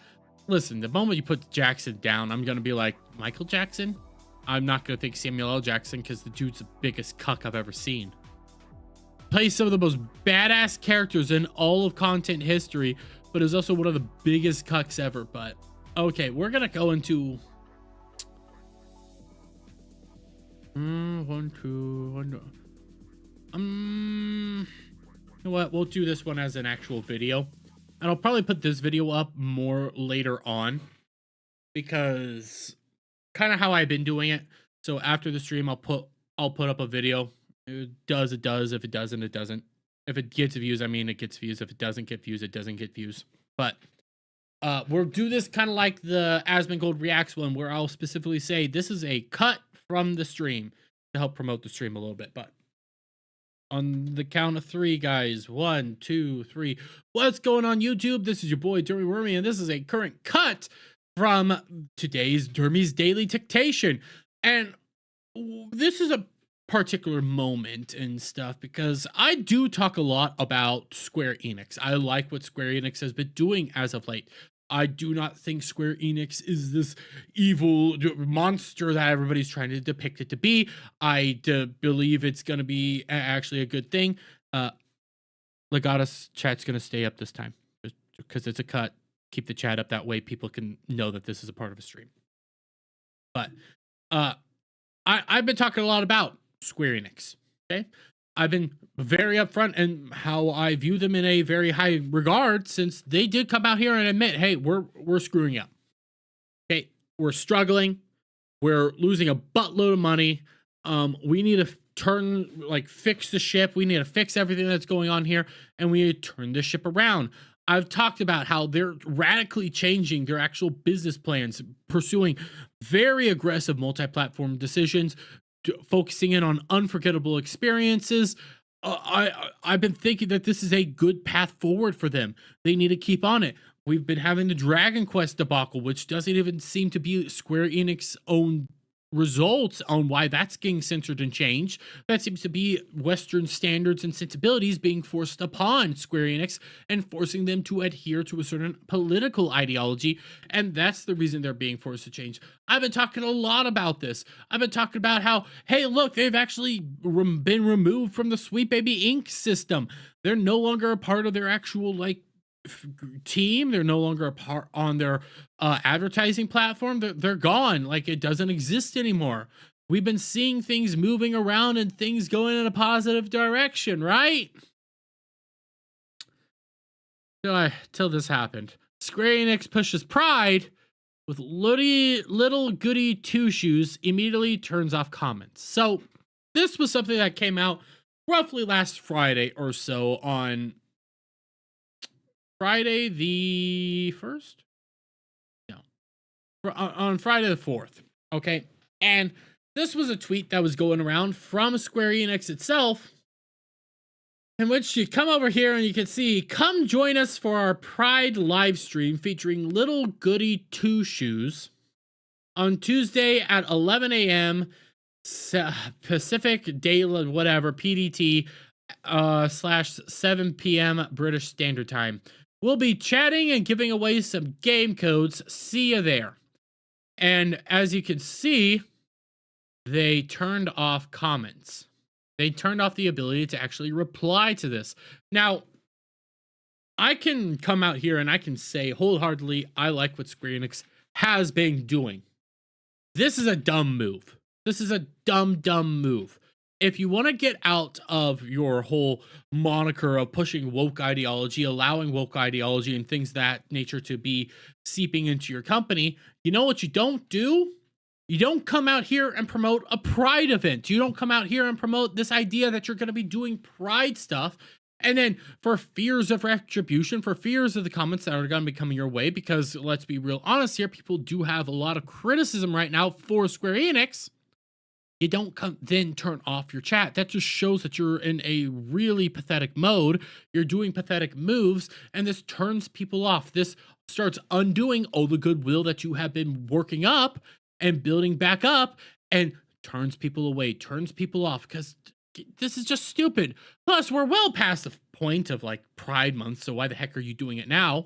Listen, the moment you put Jackson down, I'm going to be like, Michael Jackson? I'm not going to think Samuel L. Jackson because the dude's the biggest cuck I've ever seen. Plays some of the most badass characters in all of content history, but is also one of the biggest cucks ever. But, okay, we're going to go into... You know what? We'll do this one as an actual video. And I'll probably put this video up more later on. Because... kind of how I've been doing it. So after the stream, I'll put up a video. It does. If it doesn't, it doesn't. If it gets views, I mean it gets views. If it doesn't get views, it doesn't get views. But we'll do this kind of like the Asmongold Reacts one, where I'll specifically say this is a cut from the stream to help promote the stream a little bit. But on the count of 3, guys, 1, 2, 3. What's going on YouTube? This is your boy Dermy, and this is a current cut from today's Dermy's Daily Dictation. And this is a particular moment and stuff because I do talk a lot about Square Enix. I like what Square Enix has been doing as of late. I do not think Square Enix is this evil monster that everybody's trying to depict it to be. I believe it's going to be actually a good thing. Legata's chat's going to stay up this time because it's a cut. Keep the chat up, that way people can know that this is a part of a stream. But I've been talking a lot about Square Enix, okay? I've been very upfront and how I view them in a very high regard, since they did come out here and admit, hey, we're screwing up. Okay, we're struggling. We're losing a buttload of money. We need to fix the ship. We need to fix everything that's going on here, and we need to turn this ship around. I've talked about how they're radically changing their actual business plans, pursuing very aggressive multi-platform decisions, focusing in on unforgettable experiences. I've been thinking that this is a good path forward for them. They need to keep on it. We've been having the Dragon Quest debacle, which doesn't even seem to be Square Enix's own results on why that's getting censored and changed. That seems to be Western standards and sensibilities being forced upon Square Enix and forcing them to adhere to a certain political ideology, and that's the reason they're being forced to change. I've been talking a lot about this. I've been talking about how, hey, look, they've actually been removed from the Sweet Baby Inc. system. They're no longer a part of their actual, team. They're no longer a part on their advertising platform. They're gone. Like, it doesn't exist anymore. We've been seeing things moving around and things going in a positive direction, right? Till this happened. Square Enix pushes Pride with little goody two shoes, immediately turns off comments. So this was something that came out roughly last Friday or so, on Friday the 1st? No. On Friday the 4th. Okay. And this was a tweet that was going around from Square Enix itself, in which you come over here and you can see, come join us for our Pride live stream featuring Little Goody Two Shoes on Tuesday at 11 a.m. Pacific Daylight, whatever, PDT, /7 p.m. British Standard Time. We'll be chatting and giving away some game codes. See you there. And as you can see, they turned off comments. They turned off the ability to actually reply to this. Now, I can come out here and I can say wholeheartedly, I like what Square Enix has been doing. This is a dumb move. This is a dumb move. If you want to get out of your whole moniker of pushing woke ideology, allowing woke ideology and things of that nature to be seeping into your company, you know what you don't do? You don't come out here and promote a Pride event. You don't come out here and promote this idea that you're going to be doing Pride stuff. And then for fears of retribution, for fears of the comments that are going to be coming your way, because let's be real honest here, people do have a lot of criticism right now for Square Enix. You don't then turn off your chat. That just shows that you're in a really pathetic mode. You're doing pathetic moves, and this turns people off. This starts undoing all the goodwill that you have been working up and building back up, and turns people away, turns people off, because this is just stupid. Plus, we're well past the point of Pride Month, so why the heck are you doing it now?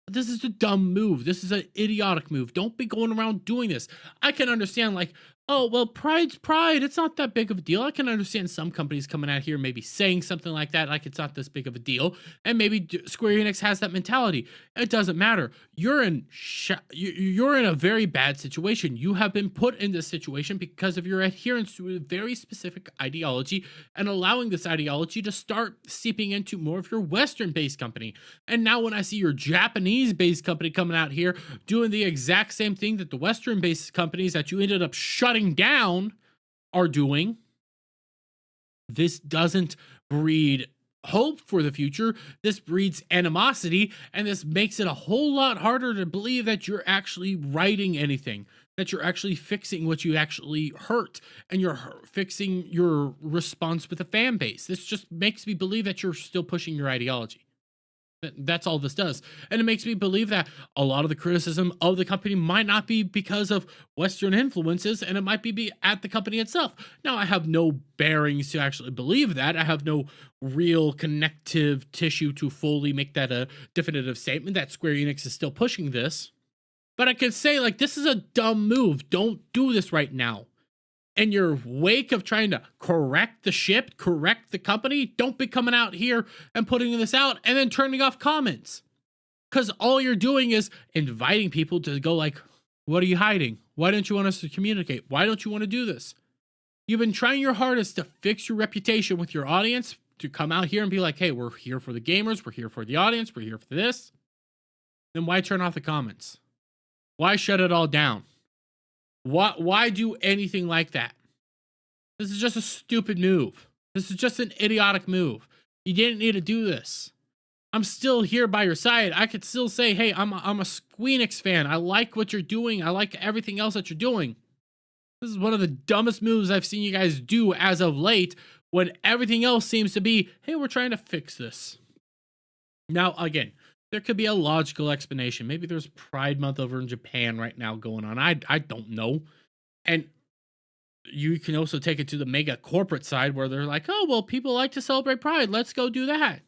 This is a dumb move. This is an idiotic move. Don't be going around doing this. I can understand, oh, well, Pride's Pride. It's not that big of a deal. I can understand some companies coming out here maybe saying something like that, like it's not this big of a deal. And maybe Square Enix has that mentality. It doesn't matter. You're in a very bad situation. You have been put in this situation because of your adherence to a very specific ideology and allowing this ideology to start seeping into more of your Western-based company. And now when I see your Japanese-based company coming out here doing the exact same thing that the Western-based companies that you ended up shutting down are doing, this doesn't breed hope for the future. This breeds animosity, and this makes it a whole lot harder to believe that you're actually writing anything, that you're actually fixing what you actually hurt, and you're fixing your response with the fan base. This just makes me believe that you're still pushing your ideology. That's all this does. And it makes me believe that a lot of the criticism of the company might not be because of Western influences, and it might be at the company itself. Now, I have no bearings to actually believe that. I have no real connective tissue to fully make that a definitive statement that Square Enix is still pushing this. But I could say, this is a dumb move. Don't do this right now. In your wake of trying to correct the ship, correct the company, don't be coming out here and putting this out and then turning off comments. Because all you're doing is inviting people to go what are you hiding? Why don't you want us to communicate? Why don't you want to do this? You've been trying your hardest to fix your reputation with your audience, to come out here and be like, hey, we're here for the gamers, we're here for the audience, we're here for this. Then why turn off the comments? Why shut it all down? Why do anything like that? This is just a stupid move. This is just an idiotic move. You didn't need to do this. I'm still here by your side. I could still say, hey, I'm a Squeenix fan. I like what you're doing. I like everything else that you're doing. This is one of the dumbest moves I've seen you guys do as of late, when everything else seems to be, hey, we're trying to fix this. Now, again, there could be a logical explanation. Maybe there's Pride Month over in Japan right now going on. I don't know. And you can also take it to the mega corporate side where they're like, oh, well, people like to celebrate Pride. Let's go do that.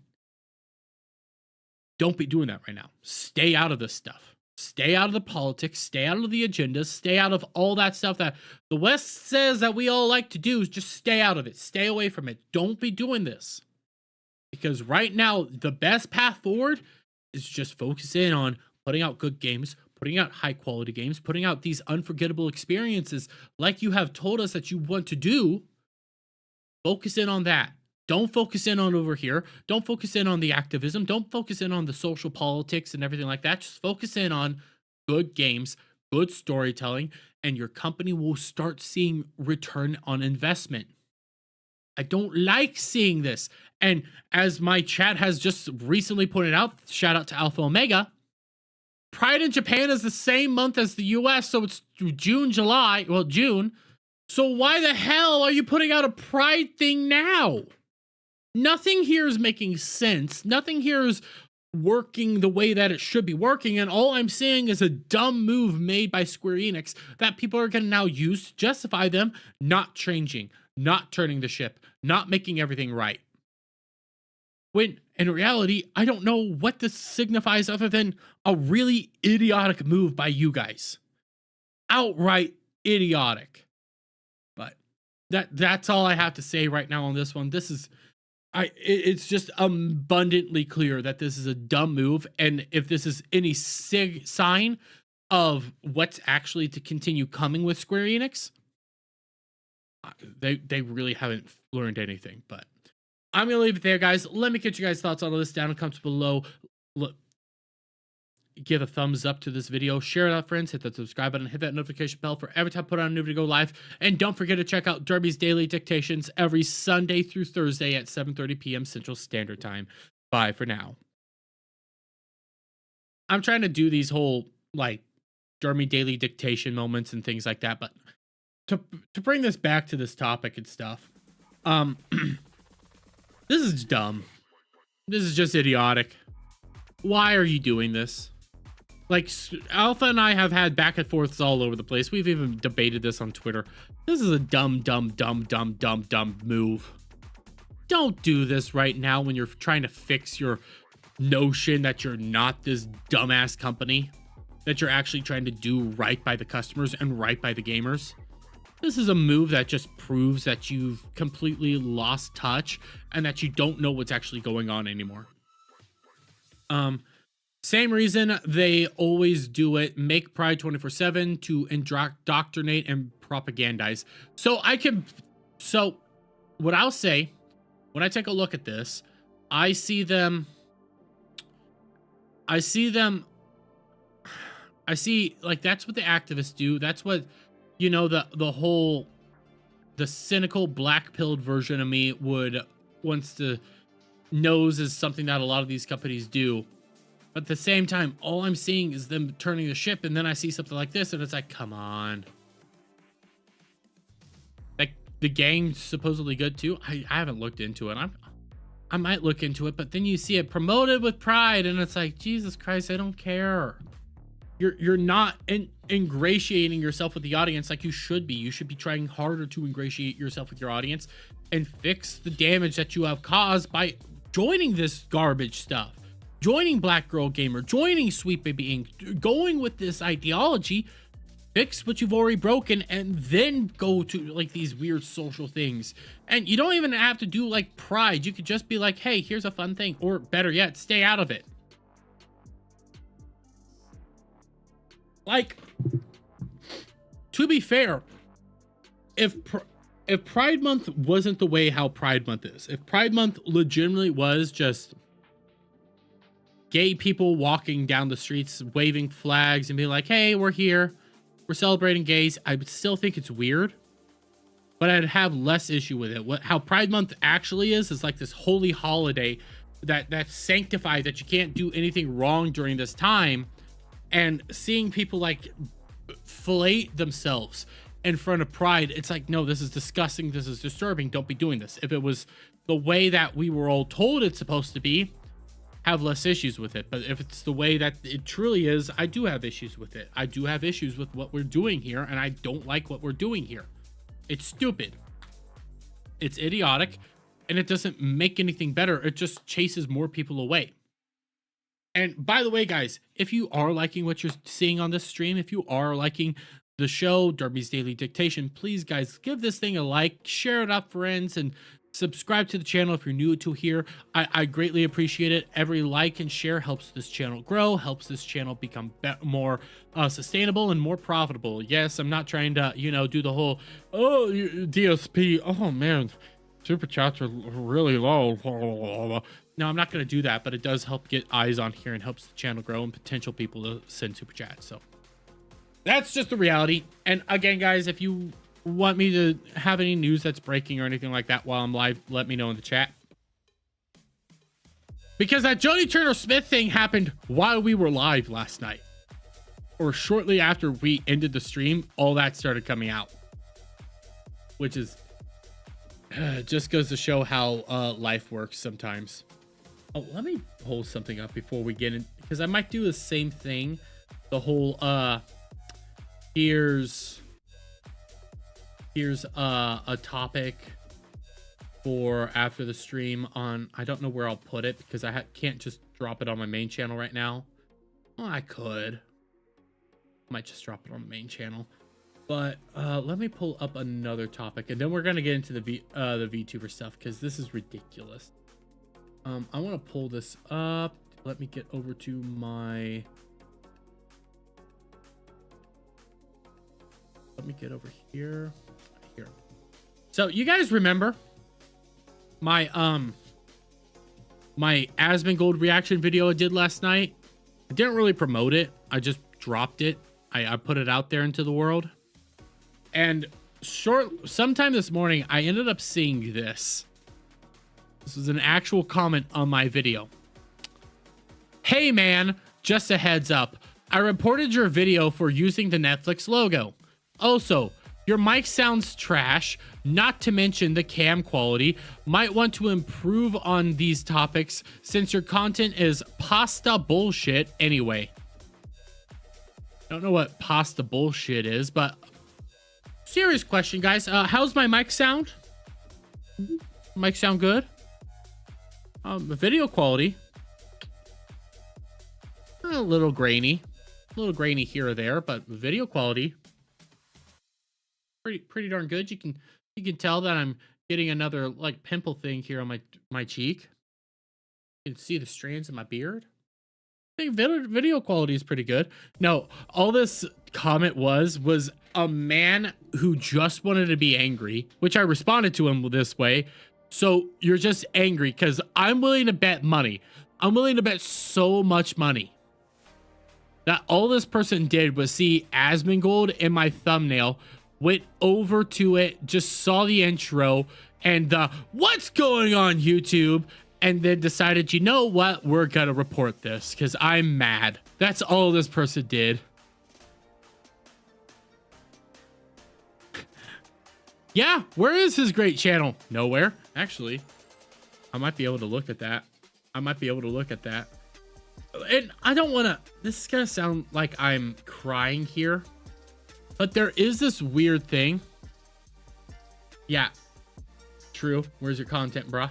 Don't be doing that right now. Stay out of this stuff. Stay out of the politics. Stay out of the agendas. Stay out of all that stuff that the West says that we all like to do. Just stay out of it. Stay away from it. Don't be doing this. Because right now, the best path forward is just focus in on putting out good games, putting out high quality games, putting out these unforgettable experiences like you have told us that you want to do. Focus in on that. Don't focus in on over here. Don't focus in on the activism. Don't focus in on the social politics and everything like that. Just focus in on good games, good storytelling, and your company will start seeing return on investment. I don't like seeing this. And as my chat has just recently pointed out, shout out to Alpha Omega, Pride in Japan is the same month as the US, so it's June. So why the hell are you putting out a Pride thing now? Nothing here is making sense. Nothing here is working the way that it should be working, and all I'm seeing is a dumb move made by Square Enix that people are going to now use to justify them not changing, not turning the ship, not making everything right. When, in reality, I don't know what this signifies other than a really idiotic move by you guys. Outright idiotic. But that's all I have to say right now on this one. This is... it's just abundantly clear that this is a dumb move, and if this is any sign of what's actually to continue coming with Square Enix, they really haven't learned anything. But I'm gonna leave it there, guys. Let me get you guys' thoughts on all this down in the comments below. Look, give a thumbs up to this video, share it out, friends, hit that subscribe button, hit that notification bell for every time I put out a new video go live, and don't forget to check out Dermy's daily dictations every Sunday through Thursday at 7:30 p.m. Central Standard Time. Bye for now. I'm trying to do these whole like Dermy daily dictation moments and things like that, but to bring this back to this topic and stuff, this is dumb. This is just idiotic. Why are you doing this? Like, Alpha and I have had back and forths all over the place. We've even debated this on Twitter. This is a dumb move. Don't do this right now when you're trying to fix your notion that you're not this dumbass company, that you're actually trying to do right by the customers and right by the gamers. This is a move that just proves that you've completely lost touch and that you don't know what's actually going on anymore. Same reason they always do it. Make Pride 24/7 to indoctrinate and propagandize. So what I'll say, when I take a look at this, I see like that's what the activists do. That's what, you know, the cynical black-pilled version of me wants to knows is something that a lot of these companies do. But at the same time, all I'm seeing is them turning the ship, and then I see something like this, and it's like, come on. Like, the game's supposedly good, too. I haven't looked into it. I might look into it, but then you see it promoted with Pride, and it's like, Jesus Christ, I don't care. You're not ingratiating yourself with the audience like you should be. You should be trying harder to ingratiate yourself with your audience and fix the damage that you have caused by joining this garbage stuff. Joining Black Girl Gamer, joining Sweet Baby Inc., going with this ideology, fix what you've already broken, and then go to like these weird social things. And you don't even have to do like Pride. You could just be like, hey, here's a fun thing, or better yet, stay out of it. Like, to be fair, if if Pride Month wasn't the way how Pride Month is, if Pride Month legitimately was just gay people walking down the streets, waving flags and being like, hey, we're here, we're celebrating gays, I would still think it's weird, but I'd have less issue with it. How Pride Month actually is like this holy holiday that's sanctified, that you can't do anything wrong during this time. And seeing people like fillet themselves in front of Pride, it's like, no, this is disgusting, this is disturbing, don't be doing this. If it was the way that we were all told it's supposed to be, have less issues with it. But if it's the way that it truly is, I do have issues with it. I do have issues with what we're doing here, and I don't like what we're doing here. It's stupid, it's idiotic, and it doesn't make anything better. It just chases more people away. And by the way, guys, if you are liking what you're seeing on this stream, if you are liking the show, Dermy's Daily Dictation, please, guys, give this thing a like, share it up, friends, and subscribe to the channel if you're new to here. I greatly appreciate it. Every like and share helps this channel grow, helps this channel become more sustainable and more profitable. Yes, I'm not trying to, you know, do the whole, oh, DSP, oh man, super chats are really low. No, I'm not going to do that, but it does help get eyes on here and helps the channel grow and potential people to send super chats. So that's just the reality. And again, guys, if you want me to have any news that's breaking or anything like that while I'm live, let me know in the chat. Because that Jodie Turner-Smith thing happened while we were live last night. Or shortly after we ended the stream, all that started coming out. Which is just goes to show how life works sometimes. Oh, let me pull something up before we get in, because I might do the same thing. The whole here's a topic for after the stream on, I don't know where I'll put it because I can't just drop it on my main channel right now. Well, I could. Might just drop it on the main channel. But let me pull up another topic, and then we're gonna get into the VTuber stuff because this is ridiculous. I want to pull this up. Let me get over to my. Let me get over here. Here. So you guys remember my my Asmongold reaction video I did last night? I didn't really promote it. I just dropped it. I put it out there into the world. And sometime this morning, I ended up seeing this. This was an actual comment on my video. Hey man, just a heads up. I reported your video for using the Netflix logo. Also, your mic sounds trash, not to mention the cam quality. Might want to improve on these topics since your content is pasta bullshit anyway. I don't know what pasta bullshit is, but serious question, guys. How's my mic sound? Mic sound good? The video quality, a little grainy here or there, but video quality pretty darn good. You can tell that I'm getting another like pimple thing here on my cheek. You can see the strands in my beard. I think video quality is pretty good. No, all this comment was a man who just wanted to be angry, which I responded to him this way. So you're just angry because I'm willing to bet money. I'm willing to bet so much money that all this person did was see Asmongold in my thumbnail, went over to it, just saw the intro and the what's going on YouTube, and then decided, you know what, we're gonna report this because I'm mad. That's all this person did. Yeah, where is his great channel? Nowhere. Actually, I might be able to look at that. And I don't want to, this is gonna sound like I'm crying here, but there is this weird thing. Yeah, true. Where's your content, bruh?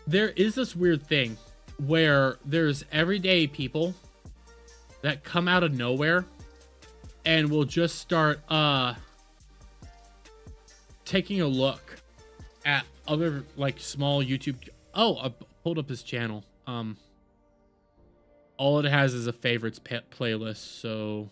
There is this weird thing where there's everyday people that come out of nowhere and will just start taking a look at other like small YouTube. Oh, I pulled up his channel. All it has is a favorites playlist, so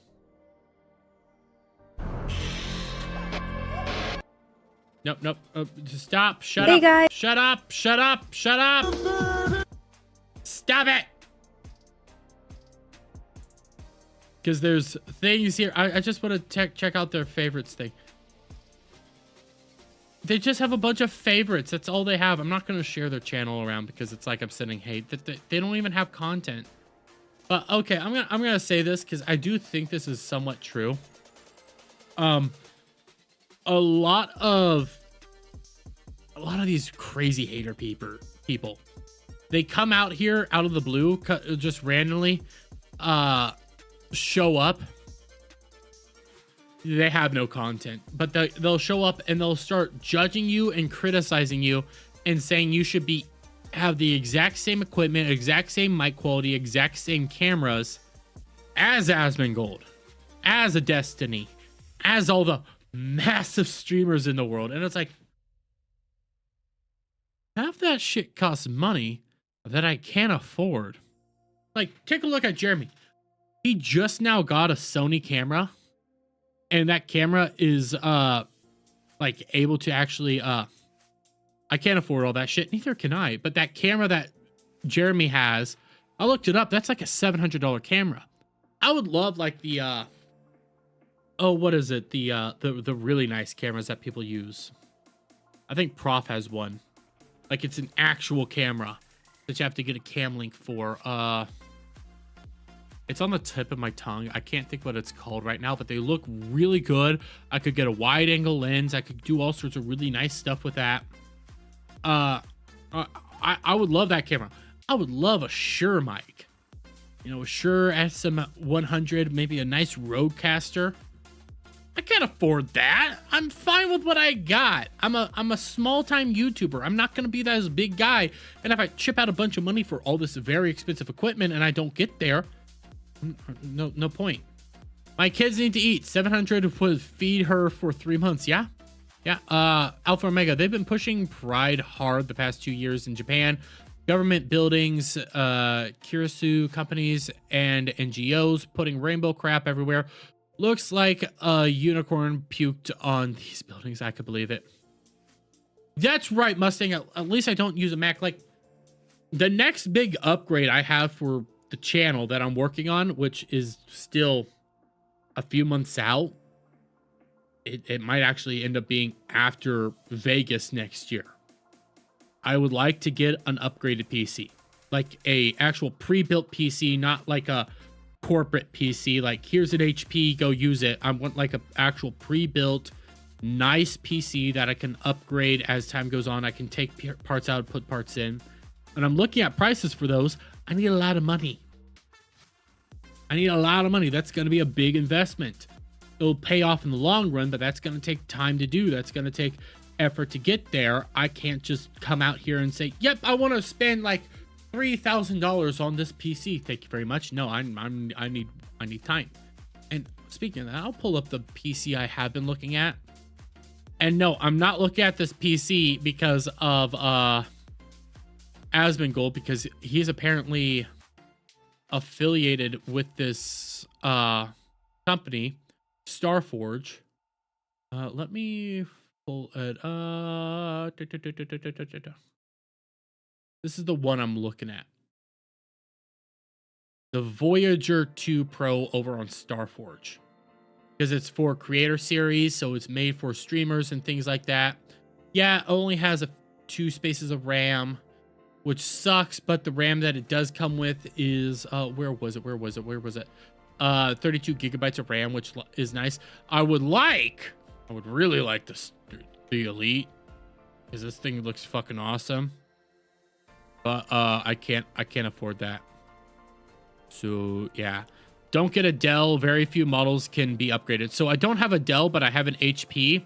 Nope, nope. Just stop. Shut Hey, up. guys. Shut up. Shut up. Shut up. Stop it. Because there's things here. I just want to check out their favorites thing. They just have a bunch of favorites. That's all they have. I'm not going to share their channel around because it's like I'm sending hate. They don't even have content. But okay, I'm gonna say this because I do think this is somewhat true. A lot of these crazy hater people, they come out here out of the blue, just randomly, show up. They have no content, but they'll show up and they'll start judging you and criticizing you and saying you should have the exact same equipment, exact same mic quality, exact same cameras as Asmongold, as a Destiny, as all the massive streamers in the world. And it's like, half that shit costs money that I can't afford. Like, take a look at Jeremy. He just now got a Sony camera, and that camera is like able to actually I can't afford all that shit, neither can I. But that camera that Jeremy has, I looked it up, that's like a $700 camera. I would love like the oh, what is it? The really nice cameras that people use. I think Prof has one. Like it's an actual camera that you have to get a cam link for. It's on the tip of my tongue. I can't think what it's called right now, but they look really good. I could get a wide angle lens. I could do all sorts of really nice stuff with that. I would love that camera. I would love a Shure mic. You know, a Shure SM100, maybe a nice Rodecaster. I can't afford that. I'm fine with what I got. I'm a small-time YouTuber. I'm not going to be that big guy. And if I chip out a bunch of money for all this very expensive equipment and I don't get there, no point. My kids need to eat. 700 would feed her for 3 months. Yeah. Alpha Omega, they've been pushing Pride hard the past 2 years in Japan. Government buildings, Kirisu companies, and NGOs putting rainbow crap everywhere. Looks like a unicorn puked on these buildings. I could believe it. That's right, Mustang. At least I don't use a Mac. Like, the next big upgrade I have for the channel that I'm working on, which is still a few months out, it might actually end up being after Vegas next year. I would like to get an upgraded PC, like a actual pre-built PC, not like a corporate PC. Like, here's an HP, go use it. I want like a actual pre-built nice PC that I can upgrade as time goes on. I can take parts out, put parts in, and I'm looking at prices for those. I need a lot of money. That's going to be a big investment. It'll pay off in the long run, but that's going to take time to do. That's going to take effort to get there. I can't just come out here and say, yep, I want to spend like $3,000 on this PC. Thank you very much. No, I need time. And speaking of that, I'll pull up the PC I have been looking at. And no, I'm not looking at this PC because of Asmongold, because he's apparently affiliated with this company, Starforge. Let me pull it up. This is the one I'm looking at. The Voyager 2 Pro over on Starforge. Because it's for creator series, so it's made for streamers and things like that. Yeah, it only has 2 spaces of RAM, which sucks, but the RAM that it does come with is where was it 32 gigabytes of RAM, which is nice. I would really like the Elite, because this thing looks fucking awesome, but I can't afford that. So yeah, don't get a Dell. Very few models can be upgraded. So I don't have a Dell, but I have an HP.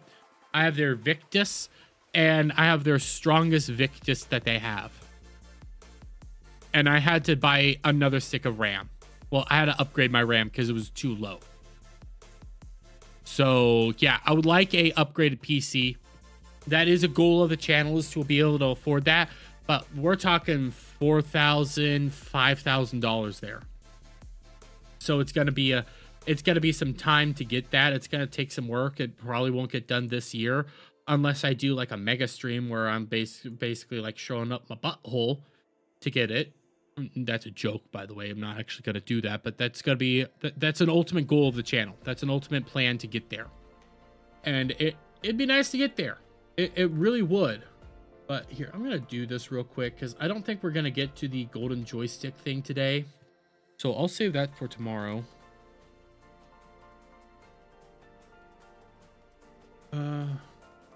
I have their Victus, and I have their strongest Victus that they have. And I had to buy another stick of RAM. Well, I had to upgrade my RAM because it was too low. So yeah, I would like a upgraded PC. That is a goal of the channel, is to be able to afford that. But we're talking $4,000, $5,000 there. So it's gonna be some time to get that. It's gonna take some work. It probably won't get done this year. unless I do like a mega stream where I'm basically like showing up my butthole to get it. That's a joke, by the way. I'm not actually going to do that, but that's going to be, that's an ultimate goal of the channel. That's an ultimate plan to get there. And it'd be nice to get there. It really would. But here, I'm going to do this real quick because I don't think we're going to get to the golden joystick thing today. So I'll save that for tomorrow.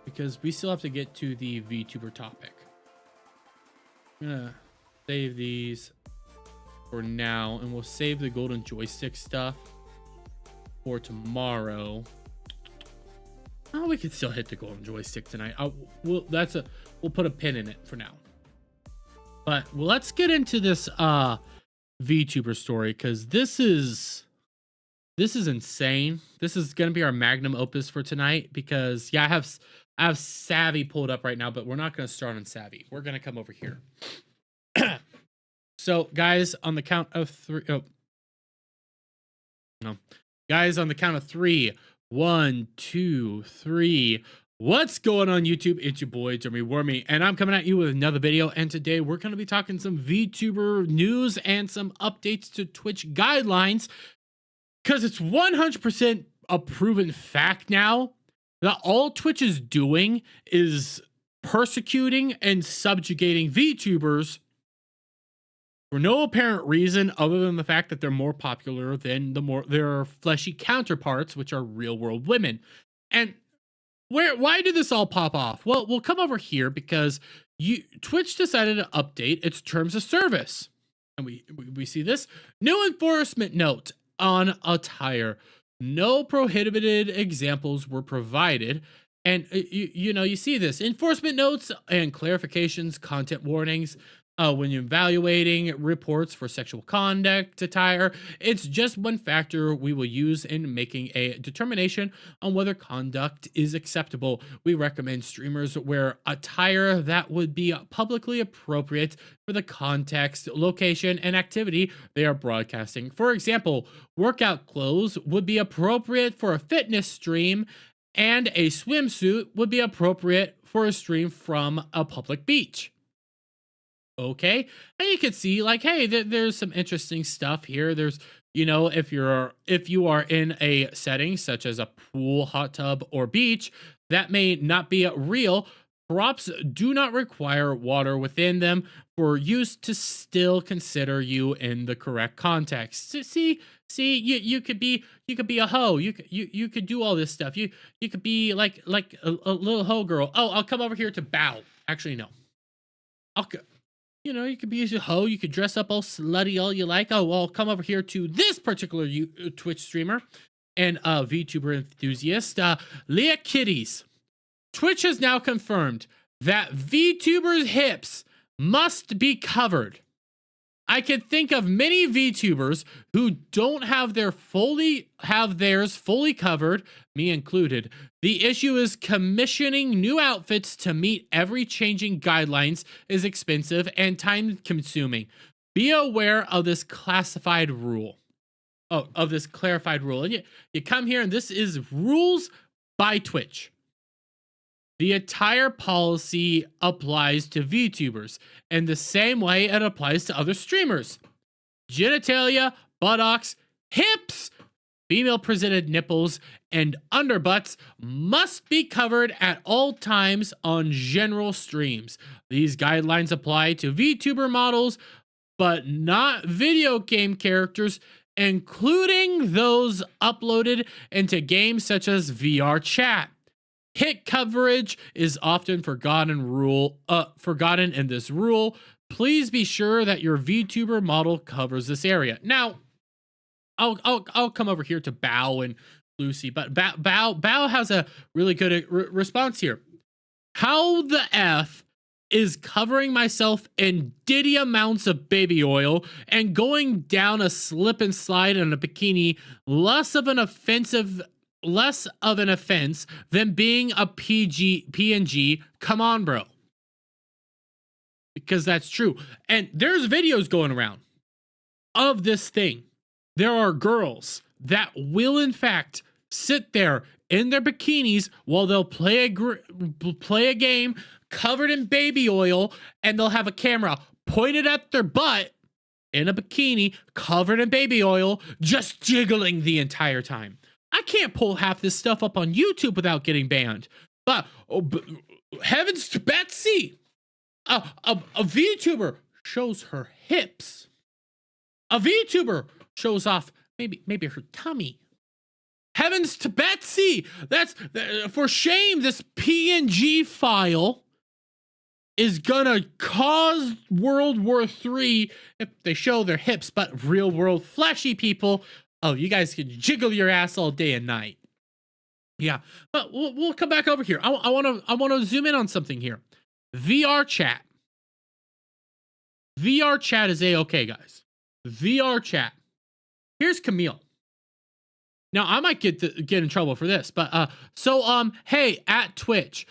Because we still have to get to the VTuber topic. I'm going to save these for now, and we'll save the golden joystick stuff for tomorrow. Oh, we could still hit the golden joystick tonight. We'll put a pin in it for now. But let's get into this VTuber story, because this is insane. This is gonna be our magnum opus for tonight, because yeah, I have Savvy pulled up right now, but we're not gonna start on Savvy. We're gonna come over here. So guys, on the count of three, guys, on the count of three. 1, 2, 3. What's going on YouTube? It's your boy Dermy, and I'm coming at you with another video. And today we're going to be talking some VTuber news and some updates to Twitch guidelines, because it's 100% a proven fact now that all Twitch is doing is persecuting and subjugating VTubers for no apparent reason other than the fact that they're more popular than their fleshy counterparts, which are real world women. And why did this all pop off? Well, we'll come over here because Twitch decided to update its terms of service. And we see this new enforcement note on attire. No prohibited examples were provided. And you see this enforcement notes and clarifications, content warnings. When you're evaluating reports for sexual conduct attire, it's just one factor we will use in making a determination on whether conduct is acceptable. We recommend streamers wear attire that would be publicly appropriate for the context, location, and activity they are broadcasting. For example, workout clothes would be appropriate for a fitness stream, and a swimsuit would be appropriate for a stream from a public beach. Okay, and you can see like, hey, there's some interesting stuff here. There's, if you are in a setting such as a pool, hot tub, or beach that may not be real, props do not require water within them for use to still consider you in the correct context. See, you could be a hoe. You could do all this stuff. You could be like a little hoe girl. Oh, I'll come over here to bow. Actually, no. You could be a hoe. You could dress up all slutty all you like. Oh, well, come over here to this particular Twitch streamer and VTuber enthusiast, Leah Kitties. Twitch has now confirmed that VTubers' hips must be covered. I can think of many VTubers who don't have theirs fully covered, me included. The issue is commissioning new outfits to meet ever changing guidelines is expensive and time consuming. Be aware of this clarified rule. And you come here, and this is rules by Twitch. The attire policy applies to VTubers in the same way it applies to other streamers. Genitalia, buttocks, hips, female-presented nipples, and underbutts must be covered at all times on general streams. These guidelines apply to VTuber models, but not video game characters, including those uploaded into games such as VR chat. Hit coverage is often forgotten in this rule. Please be sure that your VTuber model covers this area. Now, I'll come over here to Bow and Lucy, but Bow has a really good response here. How the F is covering myself in diddy amounts of baby oil and going down a slip and slide in a bikini less of an offense than being a PNG. Come on, bro. Because that's true. And there's videos going around of this thing. There are girls that will in fact sit there in their bikinis while they'll play a game covered in baby oil, and they'll have a camera pointed at their butt in a bikini covered in baby oil, just jiggling the entire time. I can't pull half this stuff up on YouTube without getting banned. But heavens to Betsy, a VTuber shows her hips. A VTuber shows off maybe her tummy. Heavens to Betsy, that's for shame. This PNG file is gonna cause World War III if they show their hips, but real world fleshy people, oh, you guys can jiggle your ass all day and night. Yeah, but we'll come back over here. I want to zoom in on something here. VR chat. VR chat is a-okay, guys. VR chat. Here's Camille. Now I might get in trouble for this, but hey, at Twitch,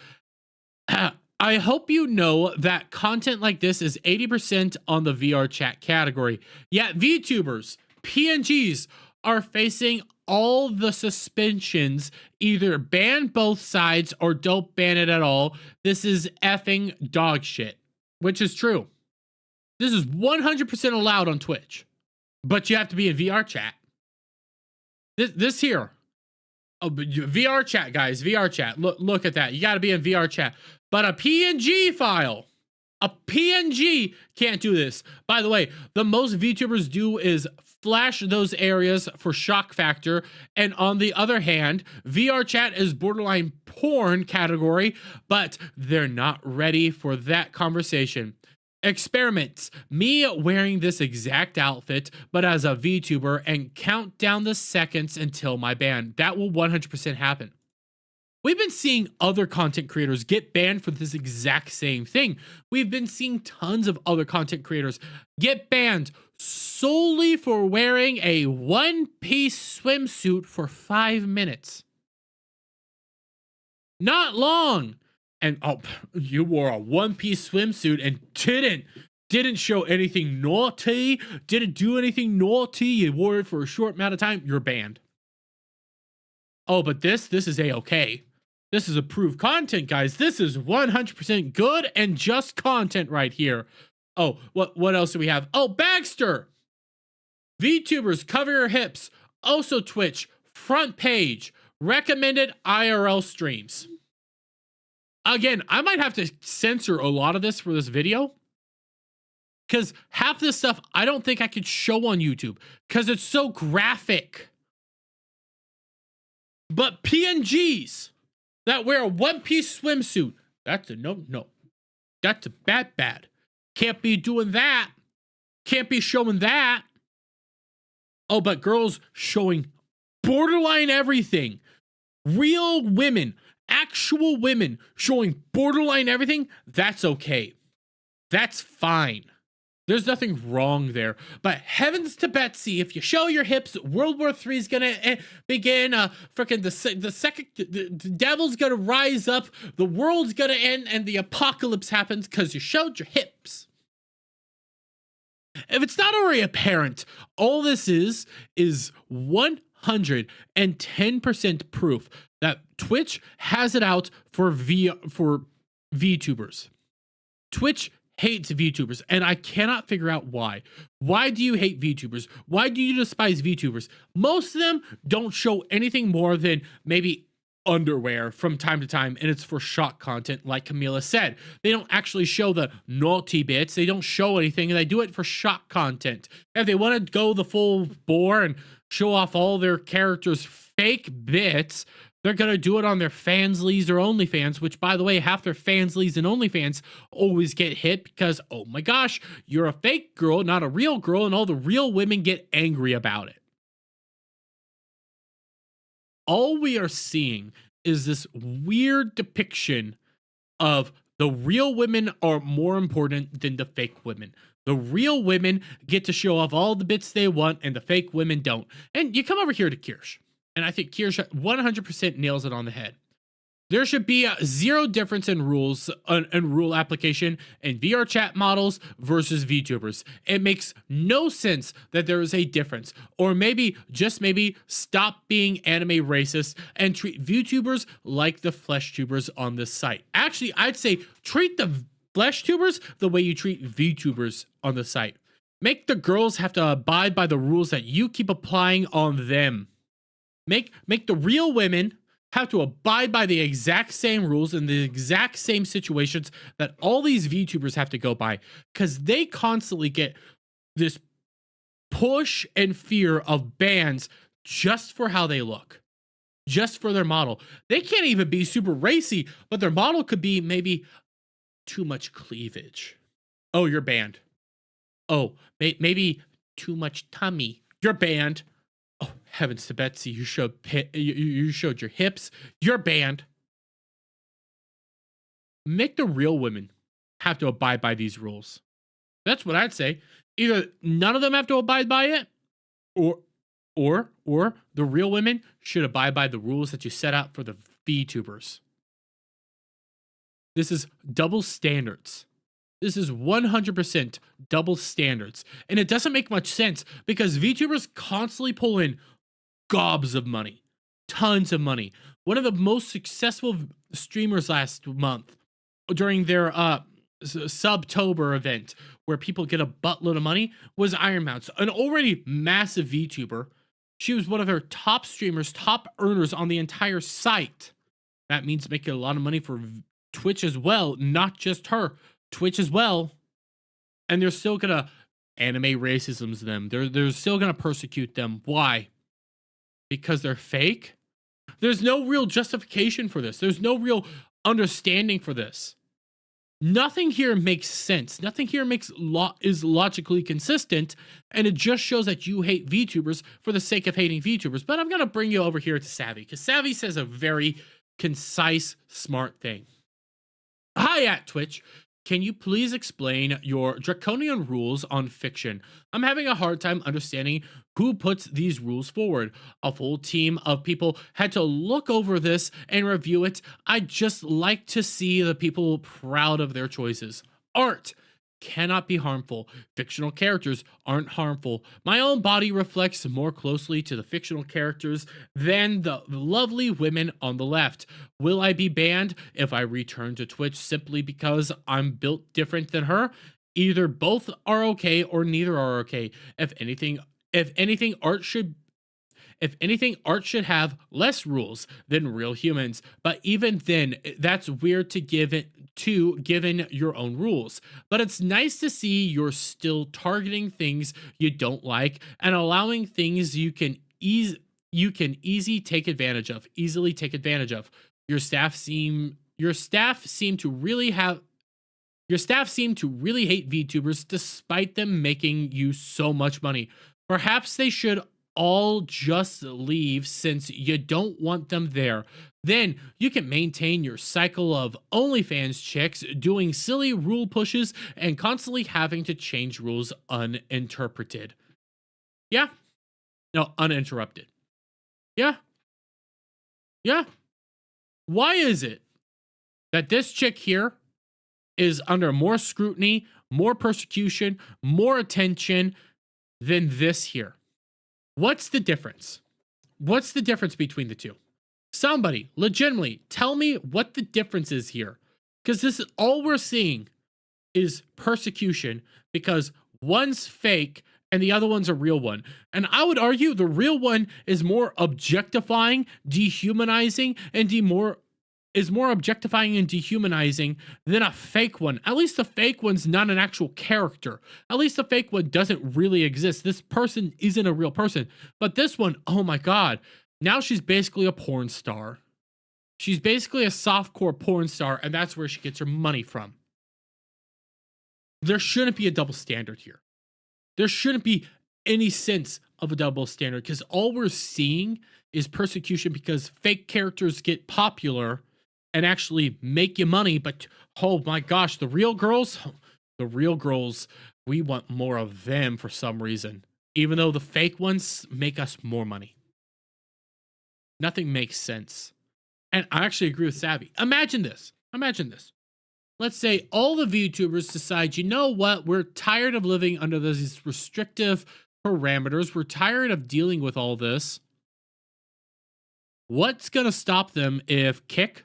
I hope you know that content like this is 80% on the VR chat category. Yet VTubers, PNGs are facing all the suspensions, either ban both sides or don't ban it at all. This is effing dog shit, which is true. This is 100% allowed on Twitch, but you have to be in VR chat. This here, VR chat, guys, VR chat. Look at that. You got to be in VR chat. But a PNG file, a PNG can't do this. By the way, the most VTubers do is flash those areas for shock factor. And on the other hand, VR chat is borderline porn category, but they're not ready for that conversation. Experiments. Me wearing this exact outfit, but as a VTuber, and count down the seconds until my ban. That will 100% happen. We've been seeing other content creators get banned for this exact same thing. We've been seeing tons of other content creators get banned solely for wearing a one-piece swimsuit for 5 minutes. Not long. And oh, you wore a one-piece swimsuit and didn't show anything naughty, didn't do anything naughty, you wore it for a short amount of time, you're banned. Oh, but this is a-okay. This is approved content, guys. This is 100% good and just content right here. Oh, what else do we have? Oh, Bagster. VTubers, cover your hips. Also Twitch, front page, recommended IRL streams. Again, I might have to censor a lot of this for this video, because half this stuff I don't think I could show on YouTube because it's so graphic. But PNGs that wear a one-piece swimsuit, that's a no. That's a bad. Can't be doing that. Can't be showing that. Oh, but girls showing borderline everything. Real women, actual women showing borderline everything, that's okay. That's fine. There's nothing wrong there. But heavens to Betsy, if you show your hips, World War III is gonna begin. Freaking the devil's gonna rise up, the world's gonna end, and the apocalypse happens because you showed your hips. If it's not already apparent, all this is 110% proof that Twitch has it out for VTubers. Twitch hates VTubers, and I cannot figure out why. Why do you hate VTubers? Why do you despise VTubers? Most of them don't show anything more than maybe underwear from time to time, and it's for shock content, like Camila said. They don't actually show the naughty bits. They don't show anything, and they do it for shock content. If they want to go the full bore and show off all their characters' fake bits, they're going to do it on their Fansleys or OnlyFans, which, by the way, half their Fansleys and OnlyFans always get hit because, oh my gosh, you're a fake girl, not a real girl, and all the real women get angry about it. All we are seeing is this weird depiction of the real women are more important than the fake women. The real women get to show off all the bits they want, and the fake women don't. And you come over here to Kirsch. And I think Kirsch 100% nails it on the head. There should be a zero difference in rules and rule application in VR chat models versus VTubers. It makes no sense that there is a difference. Or maybe, just maybe, stop being anime racist and treat VTubers like the flesh tubers on this site. Actually, I'd say treat the flesh tubers the way you treat VTubers on the site. Make the girls have to abide by the rules that you keep applying on them. Make the real women have to abide by the exact same rules in the exact same situations that all these VTubers have to go by, because they constantly get this push and fear of bans just for how they look, just for their model. They can't even be super racy, but their model could be maybe too much cleavage. Oh, you're banned. Oh, maybe too much tummy. You're banned. Oh, heavens to Betsy, you showed your hips. You're banned. Make the real women have to abide by these rules. That's what I'd say. Either none of them have to abide by it, or the real women should abide by the rules that you set out for the VTubers. This is double standards. This is 100% double standards. And it doesn't make much sense because VTubers constantly pull in gobs of money, tons of money. One of the most successful streamers last month during their Subtober event, where people get a buttload of money, was Iron Mounts, an already massive VTuber. She was one of their top streamers, top earners on the entire site. That means making a lot of money for Twitch as well, not just her. Twitch as well, and they're still gonna anime racisms them. They're still gonna persecute them. Why? Because they're fake? There's no real justification for this. There's no real understanding for this. Nothing here makes sense. Nothing here is logically consistent, and it just shows that you hate VTubers for the sake of hating VTubers. But I'm gonna bring you over here to Savvy, because Savvy says a very concise, smart thing. Hi at Twitch. Can you please explain your draconian rules on fiction? I'm having a hard time understanding who puts these rules forward. A full team of people had to look over this and review it. I'd just like to see the people proud of their choices. Art cannot be harmful. Fictional characters aren't harmful. My own body reflects more closely to the fictional characters than the lovely women on the left. Will I be banned if I return to Twitch simply because I'm built different than her? Either both are okay or neither are okay. If anything, art should have less rules than real humans. But even then, that's weird to give it to, given your own rules. But it's nice to see you're still targeting things you don't like and allowing things you can easily take advantage of. Your staff seem to really hate VTubers despite them making you so much money. Perhaps they should all just leave since you don't want them there. Then you can maintain your cycle of OnlyFans chicks doing silly rule pushes and constantly having to change rules uninterrupted. Yeah. No, uninterrupted. Yeah. Yeah. Why is it that this chick here is under more scrutiny, more persecution, more attention than this here? What's the difference? What's the difference between the two? Somebody, legitimately, tell me what the difference is here. Because this is all we're seeing is persecution because one's fake and the other one's a real one. And I would argue the real one is more objectifying, dehumanizing, and more objectifying and dehumanizing than a fake one. At least the fake one's not an actual character. At least the fake one doesn't really exist. This person isn't a real person. But this one, oh my God. Now she's basically a porn star. She's basically a softcore porn star, and that's where she gets her money from. There shouldn't be a double standard here. There shouldn't be any sense of a double standard because all we're seeing is persecution because fake characters get popular and actually make you money. But oh my gosh, the real girls, we want more of them for some reason, even though the fake ones make us more money. Nothing makes sense. And I actually agree with Savvy. Imagine this. Imagine this. Let's say all the VTubers decide, you know what? We're tired of living under these restrictive parameters. We're tired of dealing with all this. What's going to stop them if Kick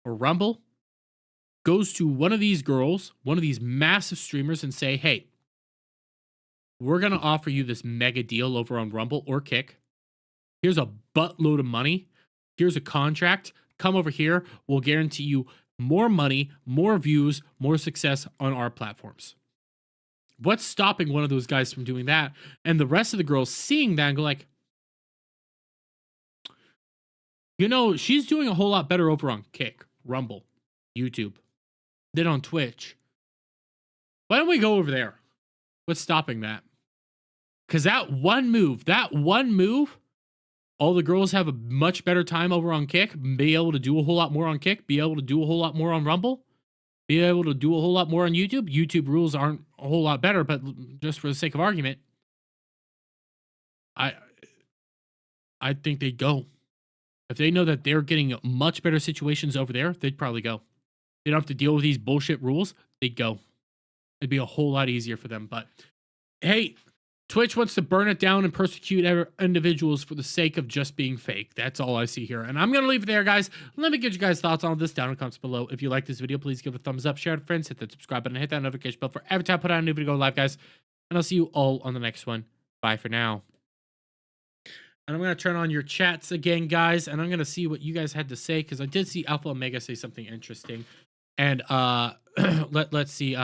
or Rumble goes to one of these girls, one of these massive streamers, and say, hey, we're going to offer you this mega deal over on Rumble or Kick. Here's a buttload of money. Here's a contract. Come over here. We'll guarantee you more money, more views, more success on our platforms. What's stopping one of those guys from doing that? And the rest of the girls seeing that and go like, you know, she's doing a whole lot better over on Kick, Rumble, YouTube than on Twitch. Why don't we go over there? What's stopping that? Because that one move, all the girls have a much better time over on Kick, be able to do a whole lot more on Kick, be able to do a whole lot more on Rumble, be able to do a whole lot more on YouTube. YouTube rules aren't a whole lot better, but just for the sake of argument, I think they'd go. If they know that they're getting much better situations over there, they'd probably go. They don't have to deal with these bullshit rules. They'd go. It'd be a whole lot easier for them. But hey, Twitch wants to burn it down and persecute individuals for the sake of just being fake. That's all I see here. And I'm going to leave it there, guys. Let me get you guys' thoughts on this down in the comments below. If you like this video, please give it a thumbs up, share it with friends, hit that subscribe button, hit that notification bell for every time I put out a new video go live, guys. And I'll see you all on the next one. Bye for now. And I'm going to turn on your chats again, guys. And I'm going to see what you guys had to say, because I did see Alpha Omega say something interesting. And let's see.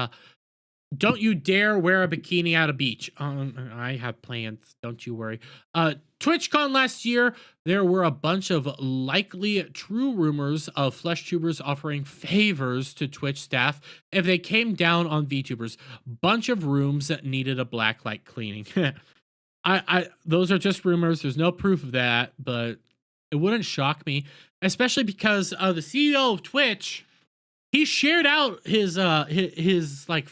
Don't you dare wear a bikini at a beach. I have plans. Don't you worry. TwitchCon last year, there were a bunch of likely true rumors of FleshTubers offering favors to Twitch staff if they came down on VTubers. Bunch of rooms that needed a blacklight cleaning. Those are just rumors. There's no proof of that, but it wouldn't shock me, especially because the CEO of Twitch, he shared out his like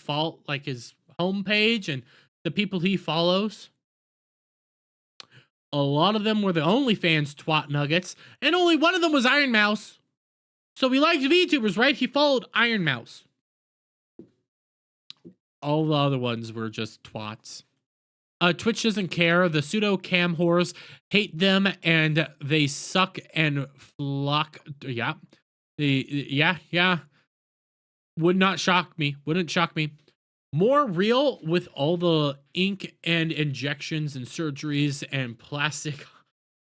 his homepage and the people he follows. A lot of them were the OnlyFans twat nuggets, and only one of them was Iron Mouse. So he liked VTubers, right? He followed Iron Mouse. All the other ones were just twats. Twitch doesn't care. The pseudo cam whores hate them, and they suck and flock. Yeah. Yeah. Would not shock me. Wouldn't shock me. More real with all the ink and injections and surgeries and plastic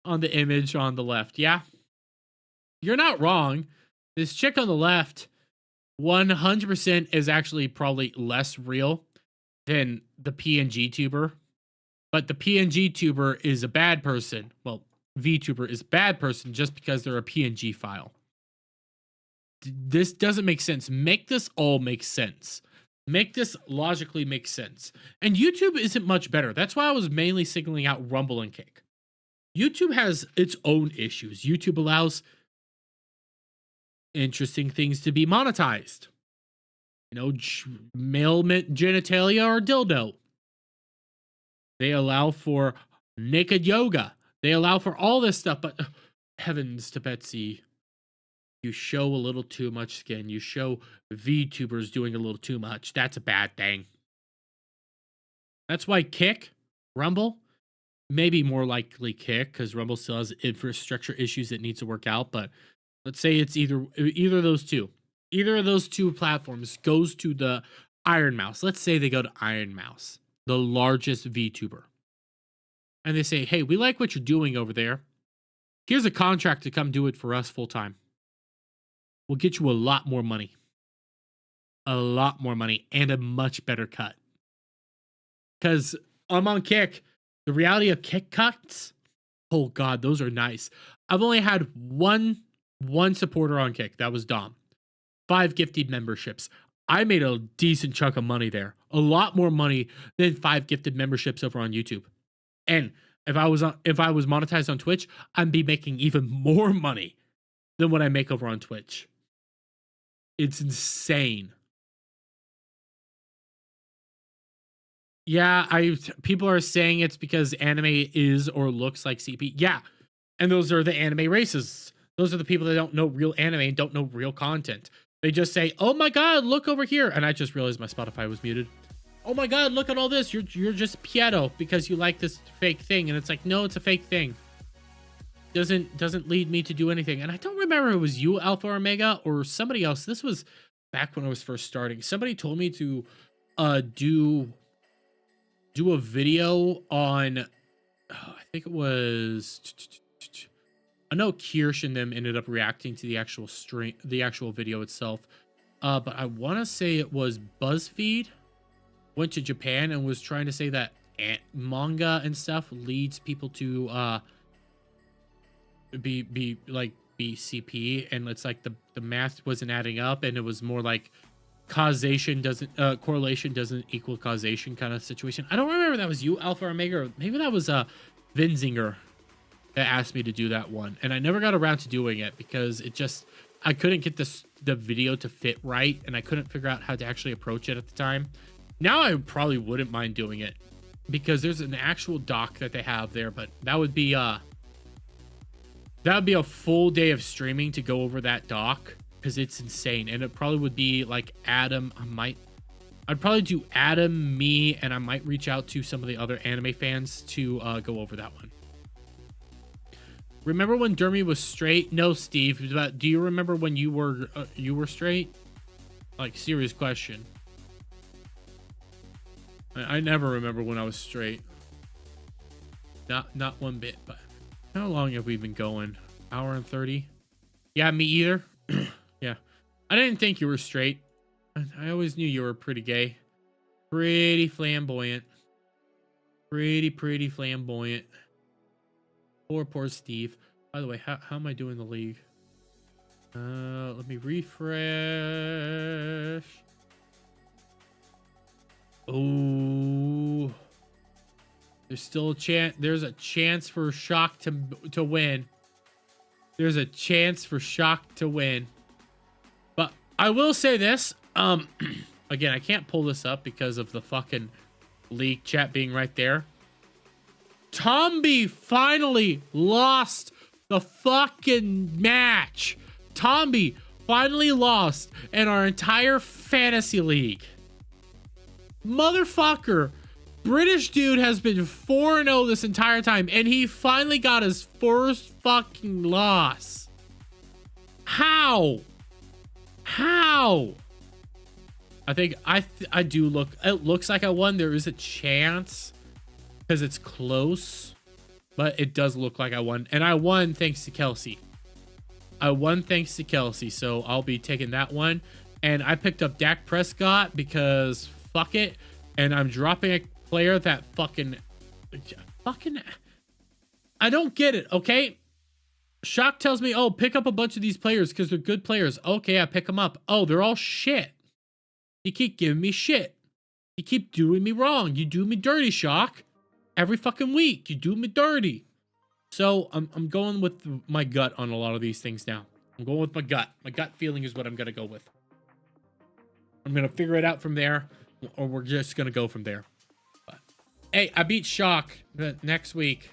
on the image on the left. Yeah. You're not wrong. This chick on the left, 100% is actually probably less real than the PNG tuber. But the PNG tuber is a bad person. Well, VTuber is a bad person just because they're a PNG file. This doesn't make sense. Make this all make sense. Make this logically make sense. And YouTube isn't much better. That's why I was mainly signaling out Rumble and Kick. YouTube has its own issues. YouTube allows interesting things to be monetized. You know, male genitalia or dildo. They allow for naked yoga. They allow for all this stuff, but heavens to Betsy. You show a little too much skin. You show VTubers doing a little too much. That's a bad thing. That's why Kick, Rumble, maybe more likely Kick, because Rumble still has infrastructure issues it needs to work out. But let's say it's either of those two. Either of those two platforms goes to the Iron Mouse. Let's say they go to Iron Mouse, the largest VTuber. And they say, hey, we like what you're doing over there. Here's a contract to come do it for us full time. We'll get you a lot more money. A lot more money and a much better cut. Because I'm on Kick. The reality of Kick cuts, oh God, those are nice. I've only had one supporter on Kick. That was Dom. 5 gifted memberships. I made a decent chunk of money there. A lot more money than 5 gifted memberships over on YouTube. And if I was monetized on Twitch, I'd be making even more money than what I make over on Twitch. It's insane. Yeah, people are saying it's because anime is or looks like CP. Yeah, and those are the anime races. Those are the people that don't know real anime and don't know real content. They just say, "Oh my god, look over here," and I just realized my Spotify was muted. "Oh my god, look at all this. You're just Pieto because you like this fake thing," and it's like, no, it's a fake thing. Doesn't lead me to do anything. And I don't remember if it was you, Alpha or Omega, or somebody else. This was back when I was first starting. Somebody told me to do a video on, I think it was, I know Kirsch and them ended up reacting to the actual stream, the actual video itself. But I want to say it was BuzzFeed went to Japan and was trying to say that manga and stuff leads people to be CP, and it's like the math wasn't adding up, and it was more like causation doesn't correlation doesn't equal causation kind of situation. I don't remember that was you, Alpha or Omega, or maybe that was Vinzinger that asked me to do that one, and I never got around to doing it because I couldn't get the video to fit right, and I couldn't figure out how to actually approach it at the time. Now I probably wouldn't mind doing it because there's an actual doc that they have there, but that would be a full day of streaming to go over that doc because it's insane, and it probably would be like Adam. I'd probably do Adam, me, and I might reach out to some of the other anime fans to go over that one. Remember when Dermy was straight? No, Steve. But do you remember when you were straight? Like, serious question. I never remember when I was straight. Not one bit. But how long have we been going? Hour and 30? Yeah, me either. Yeah, I didn't think you were straight. I always knew you were pretty gay, pretty flamboyant, pretty flamboyant. Poor Steve. By the way, how am I doing the league? Let me refresh. Oh, there's still a chance. There's a chance for Shock to win. There's a chance for Shock to win. But I will say this. Again, I can't pull this up because of the fucking league chat being right there. Tomby finally lost the fucking match. Tomby finally lost in our entire fantasy league. Motherfucker. British dude has been 4-0 this entire time, and he finally got his first fucking loss. How? I think I do look. It looks like I won. There is a chance because it's close, but it does look like I won, and I won thanks to Kelsey. So I'll be taking that one, and I picked up Dak Prescott because fuck it, and I'm dropping a player that fucking I don't get it. Okay, Shock tells me, oh, pick up a bunch of these players because they're good players. Okay, I pick them up. Oh, they're all shit. You keep giving me shit. You keep doing me wrong. You do me dirty, Shock. Every fucking week, you do me dirty. So I'm going with my gut on a lot of these things now. I'm going with my gut. My gut feeling is what I'm going to go with. I'm going to figure it out from there, or we're just going to go from there. But, hey, I beat Shock next week.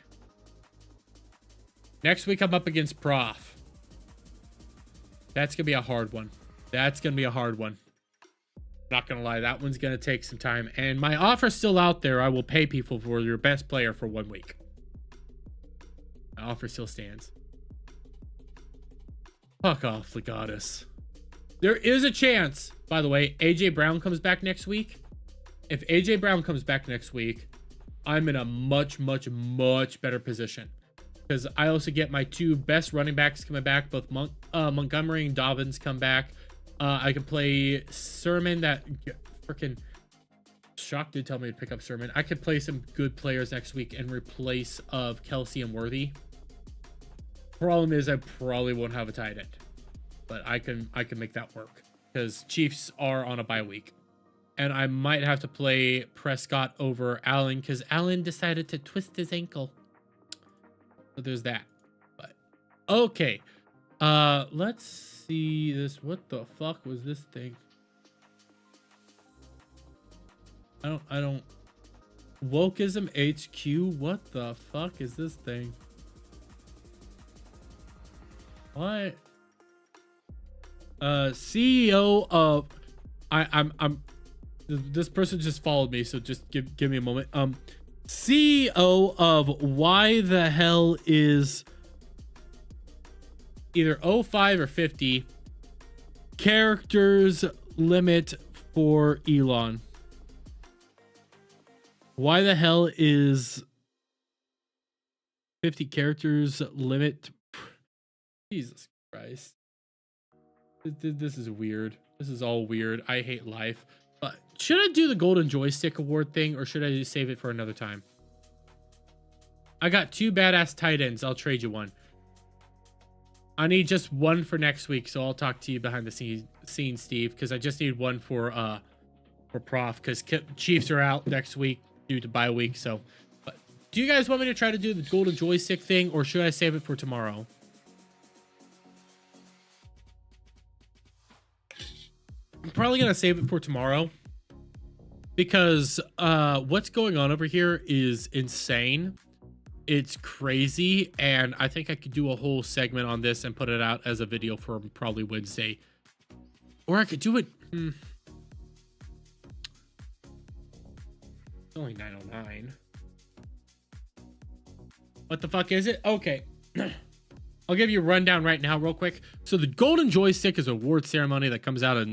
Next week, I'm up against Prof. That's going to be a hard one. Not gonna lie, that one's gonna take some time, and my offer's still out there. I will pay people for your best player for 1 week. My offer still stands. Fuck off, Legatus. There is a chance, by the way, AJ Brown comes back next week. If AJ Brown comes back next week, I'm in a much better position because I also get my 2 best running backs coming back. Both Montgomery and Dobbins come back. I can play Sermon. That freaking Shock did tell me to pick up Sermon. I could play some good players next week in replace of Kelsey and Worthy. Problem is, I probably won't have a tight end, but I can make that work because Chiefs are on a bye week, and I might have to play Prescott over Allen because Allen decided to twist his ankle. So there's that. But okay. Let's see this. What the fuck was this thing? I don't. Wokeism HQ. What the fuck is this thing? What? CEO of I'm this person just followed me, so just give me a moment. CEO of why the hell is either 05 or 50 characters limit for Elon. Why the hell is 50 characters limit? Jesus Christ. This is weird. This is all weird. I hate life. But should I do the Golden Joystick Award thing, or should I just save it for another time? I got 2 badass tight ends. I'll trade you one. I need just one for next week, so I'll talk to you behind the scenes, Steve, because I just need one for Prof, because Chiefs are out next week due to bye week. So, but do you guys want me to try to do the Golden Joystick thing, or should I save it for tomorrow? I'm probably gonna save it for tomorrow because what's going on over here is insane. It's crazy, and I think I could do a whole segment on this and put it out as a video for probably Wednesday, or I could do it. It's only 9:09. What the fuck is it? Okay. I'll give you a rundown right now real quick. So the Golden Joystick is an award ceremony that comes out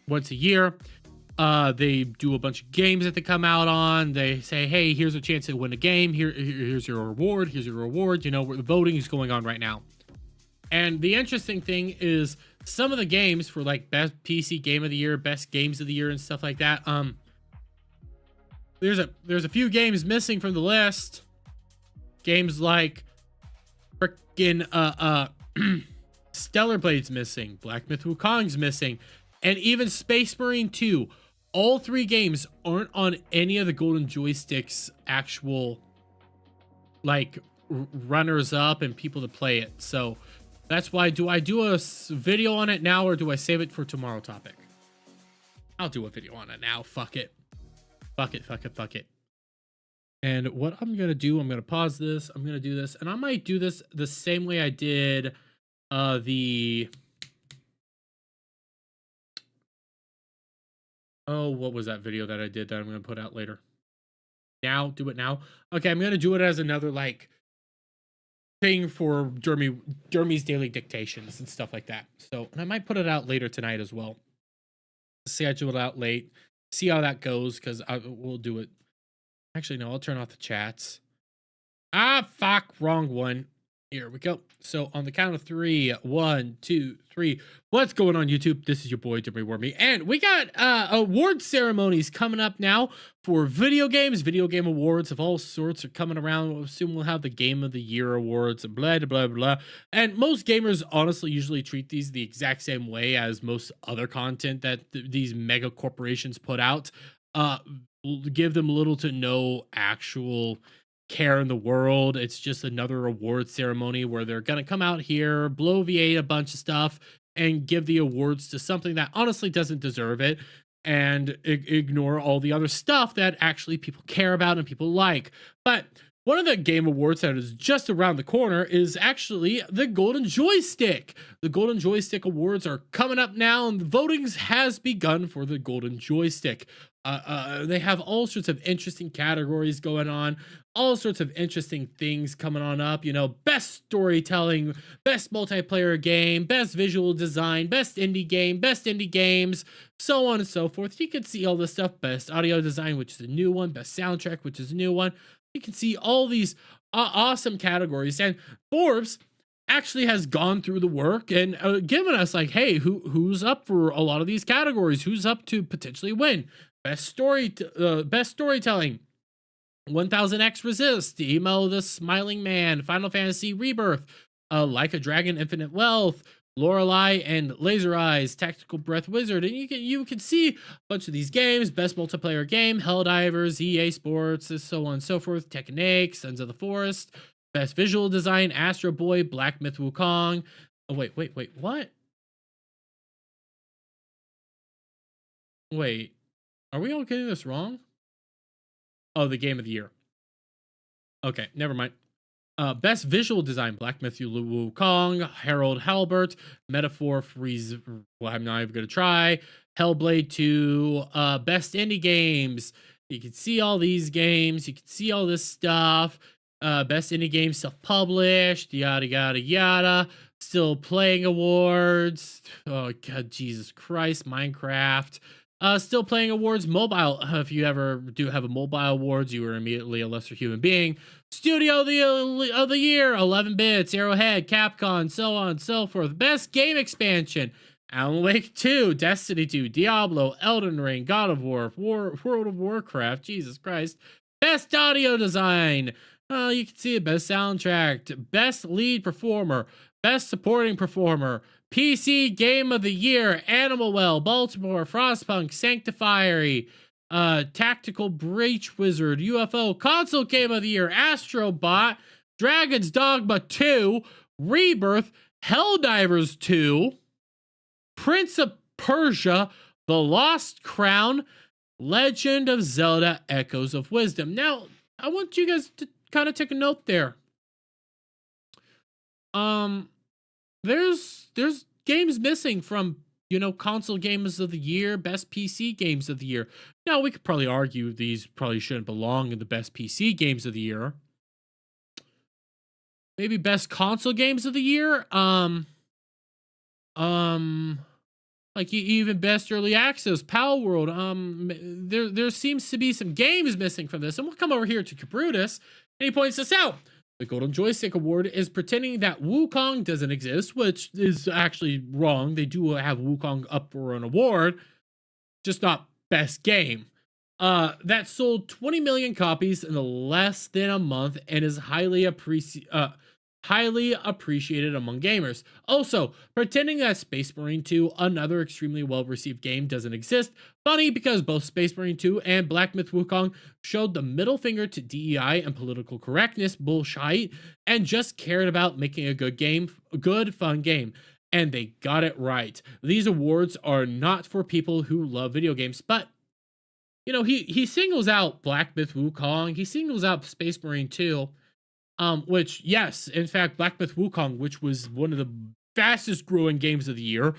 once a year. They do a bunch of games that they come out on. They say, hey, here's a chance to win a game. Here's your reward. Here's your reward. You know, where the voting is going on right now. And the interesting thing is some of the games for like best PC game of the year, best games of the year and stuff like that. There's a few games missing from the list. Games like frickin' Stellar Blade's missing, Black Myth Wukong's missing, and even Space Marine 2. All 3 games aren't on any of the Golden Joystick's actual like runners up and people to play it. So that's why, do I do a video on it now, or do I save it for tomorrow topic? I'll do a video on it now. Fuck it. Fuck it. And what I'm going to do, I'm going to pause this. I'm going to do this. And I might do this the same way I did what was that video that I did that I'm going to put out later? Now? Do it now? Okay, I'm going to do it as another, like, thing for Dermy's daily dictations and stuff like that. So, and I might put it out later tonight as well. Schedule it out late. See how that goes, because we'll do it. Actually, no, I'll turn off the chats. Ah, fuck, wrong one. Here we go. So on the count of 3, 1, 2, 3. What's going on, YouTube? This is your boy, Dermy Wormy, and we got award ceremonies coming up now for video games. Video game awards of all sorts are coming around. Soon we'll have the Game of the Year awards and blah, blah, blah. And most gamers honestly usually treat these the exact same way as most other content that these mega corporations put out. Give them little to no actual care in the world. It's just another award ceremony where they're gonna come out here, bloviate a bunch of stuff, and give the awards to something that honestly doesn't deserve it, and ignore all the other stuff that actually people care about and people like. But one of the game awards that is just around the corner is actually the Golden Joystick. The Golden Joystick Awards are coming up now, and the voting has begun for the Golden Joystick. They have all sorts of interesting categories going on, all sorts of interesting things coming on up. You know, best storytelling, best multiplayer game, best visual design, best indie game, best indie games, so on and so forth. You can see all this stuff. Best audio design, which is a new one. Best soundtrack, which is a new one. You can see all these awesome categories, and Forbes actually has gone through the work and given us like, hey, who's up for a lot of these categories? Who's up to potentially win? Best storytelling, 1000X Resist, Emo the Smiling Man, Final Fantasy Rebirth, Like a Dragon, Infinite Wealth, Lorelei and Laser Eyes, Tactical Breath Wizard, and you can see a bunch of these games. Best multiplayer game, Helldivers, EA Sports, so on and so forth, Technic, Sons of the Forest. Best visual design, Astro Boy, Black Myth Wukong. Oh wait, what? Wait, are we all getting this wrong? Oh, the Game of the Year. Okay, never mind. Best visual design: Black Myth Wukong, Harold Halbert, Metaphor Freeze. Well, I'm not even gonna try. Hellblade 2. Best indie games. You can see all these games. You can see all this stuff. Best indie game self-published. Yada yada yada. Still Playing Awards. Oh god, Jesus Christ! Minecraft. Still Playing Awards. Mobile. If you ever do have a mobile awards, you are immediately a lesser human being. Studio of the Year, 11 Bits, Arrowhead, Capcom, so on and so forth. Best Game Expansion: Alan Wake 2, Destiny 2, Diablo, Elden Ring, God of War, World of Warcraft, Jesus Christ. Best Audio Design: you can see it. Best Soundtrack, Best Lead Performer, Best Supporting Performer, PC Game of the Year: Animal Well, Baltimore, Frostpunk, Sanctifiery, Tactical Breach Wizard, UFO. Console Game of the Year: Astrobot, Dragon's Dogma 2, Rebirth, Helldivers 2, Prince of Persia, The Lost Crown, Legend of Zelda: Echoes of Wisdom. Now, I want you guys to kind of take a note there. There's games missing from, you know, console games of the year, best PC games of the year. Now, we could probably argue these probably shouldn't belong in the best PC games of the year. Maybe best console games of the year. Like even best early access, Pal World. There seems to be some games missing from this, and we'll come over here to Cabrutus, and he points this out. The Golden Joystick Award is pretending that Wukong doesn't exist, which is actually wrong. They do have Wukong up for an award, just not best game. That sold 20 million copies in less than a month and is highly appreciated among gamers. Also, pretending that Space Marine 2, another extremely well-received game, doesn't exist. Funny, because both Space Marine 2 and Black Myth Wukong showed the middle finger to DEI and political correctness bullshit and just cared about making a good game, a good, fun game. And they got it right. These awards are not for people who love video games, but you know, he singles out Black Myth Wukong, he singles out Space Marine 2, which, yes, in fact, Black Myth Wukong, which was one of the fastest growing games of the year,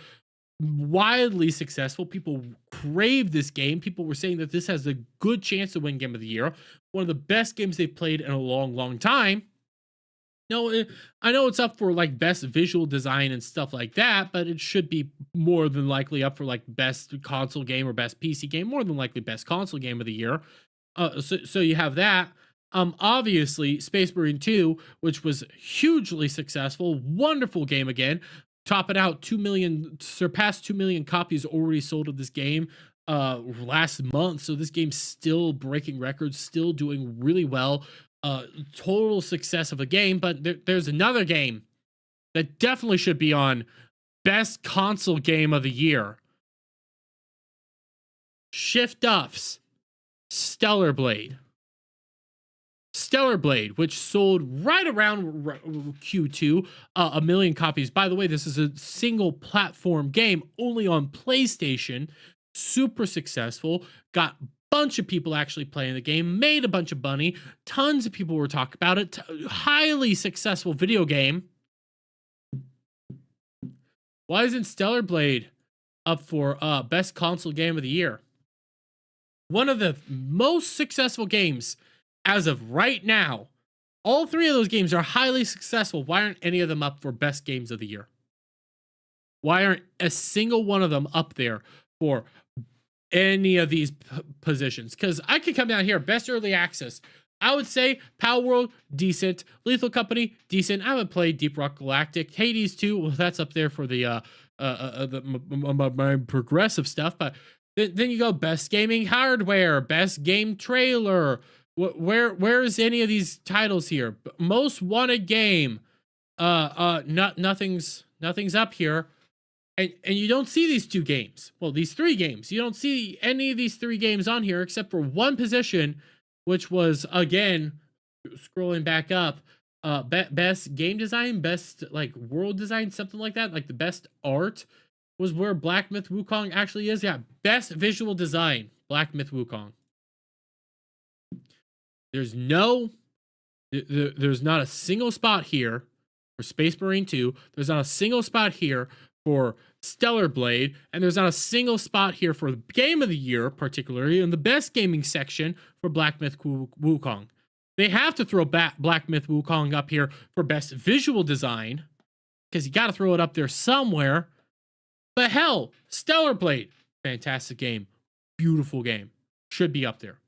wildly successful. People craved this game. People were saying that this has a good chance to win Game of the Year. One of the best games they've played in a long, long time. No, I know it's up for like best visual design and stuff like that, but it should be more than likely up for like best console game or best PC game, more than likely best console game of the year. So you have that. Obviously, Space Marine 2, which was hugely successful, wonderful game again. Top it out, surpassed 2 million copies already sold of this game last month. So this game's still breaking records, still doing really well. Total success of a game. But there's another game that definitely should be on best console game of the year. Shift Duff's Stellar Blade. Stellar Blade, which sold right around Q2, 1 million copies. By the way, this is a single platform game, only on PlayStation. Super successful. Got a bunch of people actually playing the game. Made a bunch of money. Tons of people were talking about it. Highly successful video game. Why isn't Stellar Blade up for best console game of the year? One of the most successful games as of right now. All three of those games are highly successful. Why aren't any of them up for best games of the year? Why aren't a single one of them up there for any of these positions? Because I could come down here, best early access. I would say Power World, decent. Lethal Company, decent. I haven't played Deep Rock Galactic. Hades 2, well, that's up there for the my progressive stuff. But then you go best gaming hardware, best game trailer. Where is any of these titles here? Most wanted game. Nothing's up here. And you don't see these two games. Well, these three games. You don't see any of these three games on here except for one position, which was, again, scrolling back up, best game design, best like world design, something like that. Like the best art was where Black Myth Wukong actually is. Yeah, best visual design, Black Myth Wukong. There's no There's not a single spot here for Space Marine 2. There's not a single spot here for Stellar Blade, and there's not a single spot here for the Game of the Year, particularly in the best gaming section for Black Myth Wukong. They have to throw Black Myth Wukong up here for best visual design, because you got to throw it up there somewhere. But hell, Stellar Blade, fantastic game, beautiful game, should be up there.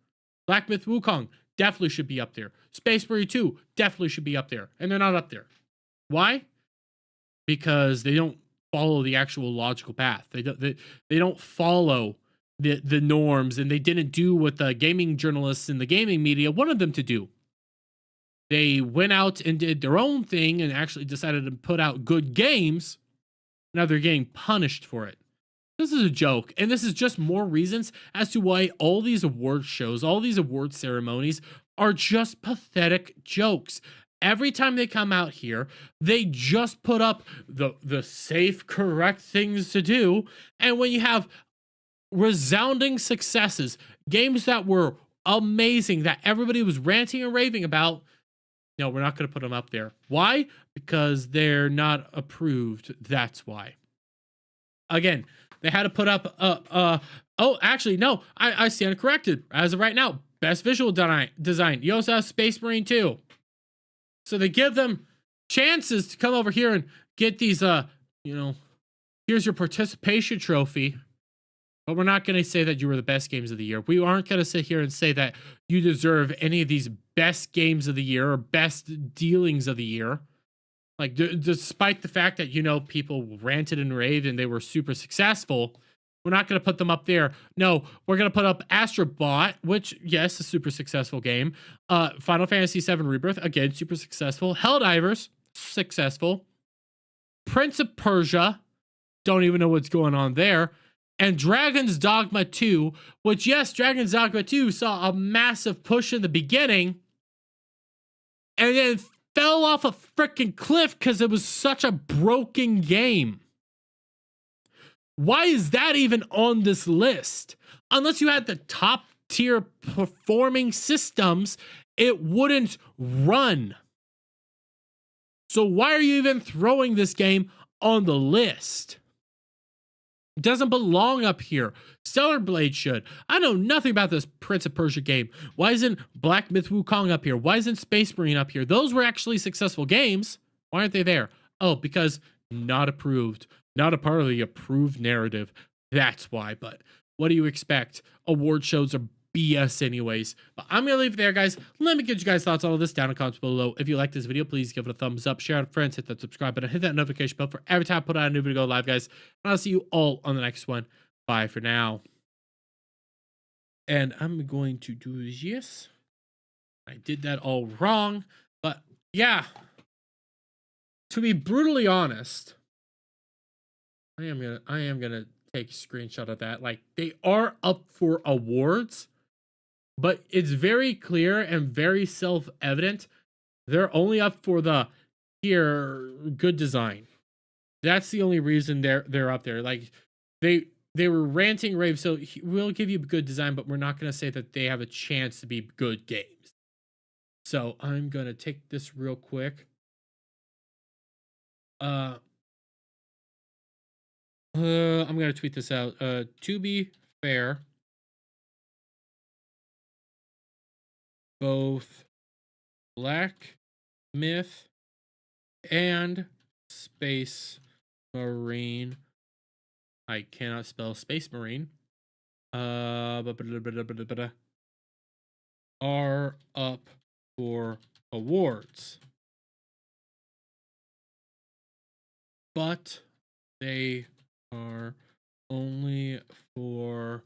Black Myth Wukong definitely should be up there. Space Marine 2 definitely should be up there, and they're not up there. Why? Because they don't follow the actual logical path. They don't follow the norms, and they didn't do what the gaming journalists and the gaming media wanted them to do. They went out and did their own thing and actually decided to put out good games. Now they're getting punished for it. This is a joke, and this is just more reasons as to why all these award shows, all these award ceremonies are just pathetic jokes. Every time they come out here, they just put up the safe, correct things to do, and when you have resounding successes, games that were amazing, that everybody was ranting and raving about, no, we're not going to put them up there. Why? Because they're not approved. That's why. Again, they had to put up oh, actually, no, I stand corrected. As of right now, best visual design. You also have Space Marine 2. So they give them chances to come over here and get these, here's your participation trophy. But we're not going to say that you were the best games of the year. We aren't going to sit here and say that you deserve any of these best games of the year or best dealings of the year. Like, despite the fact that, people ranted and raved and they were super successful, we're not going to put them up there. No, we're going to put up Astrobot, which, yes, a super successful game. Final Fantasy VII Rebirth, again, super successful. Helldivers, successful. Prince of Persia, don't even know what's going on there. And Dragon's Dogma 2, which, yes, Dragon's Dogma 2 saw a massive push in the beginning and then fell off a freaking cliff because it was such a broken game. Why is that even on this list? Unless you had the top tier performing systems, it wouldn't run. So why are you even throwing this game on the list? It doesn't belong up here. Stellar Blade should. I know nothing about this Prince of Persia game. Why isn't Black Myth Wukong up here? Why isn't Space Marine up here? Those were actually successful games. Why aren't they there? Oh, because not approved. Not a part of the approved narrative. That's why. But what do you expect? Award shows are BS anyways. But I'm going to leave it there, guys. Let me get you guys' thoughts on all this down in the comments below. If you like this video, please give it a thumbs up, share it with friends, hit that subscribe button, hit that notification bell for every time I put out a new video go live, guys. And I'll see you all on the next one. Bye for now. And I'm going to do this. I did that all wrong. But yeah, to be brutally honest, I am gonna take a screenshot of that. Like, they are up for awards, but it's very clear and very self-evident they're only up for the good design. That's the only reason they're up there. Like, they were ranting rave, so we'll give you good design, but we're not gonna say that they have a chance to be good games. So I'm gonna take this real quick. I'm gonna tweet this out. To be fair, both Black Myth and Space Marine, I cannot spell Space Marine, are up for awards, but they are only for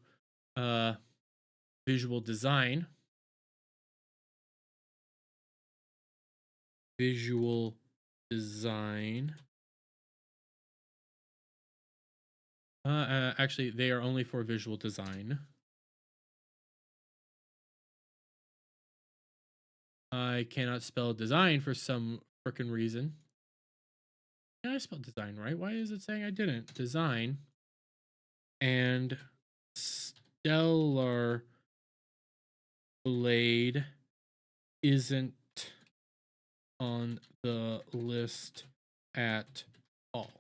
visual design. Actually, they are only for visual design. I cannot spell design for some frickin' reason. Yeah, I spelled design right. Why is it saying I didn't? Design and Stellar Blade isn't on the list at all.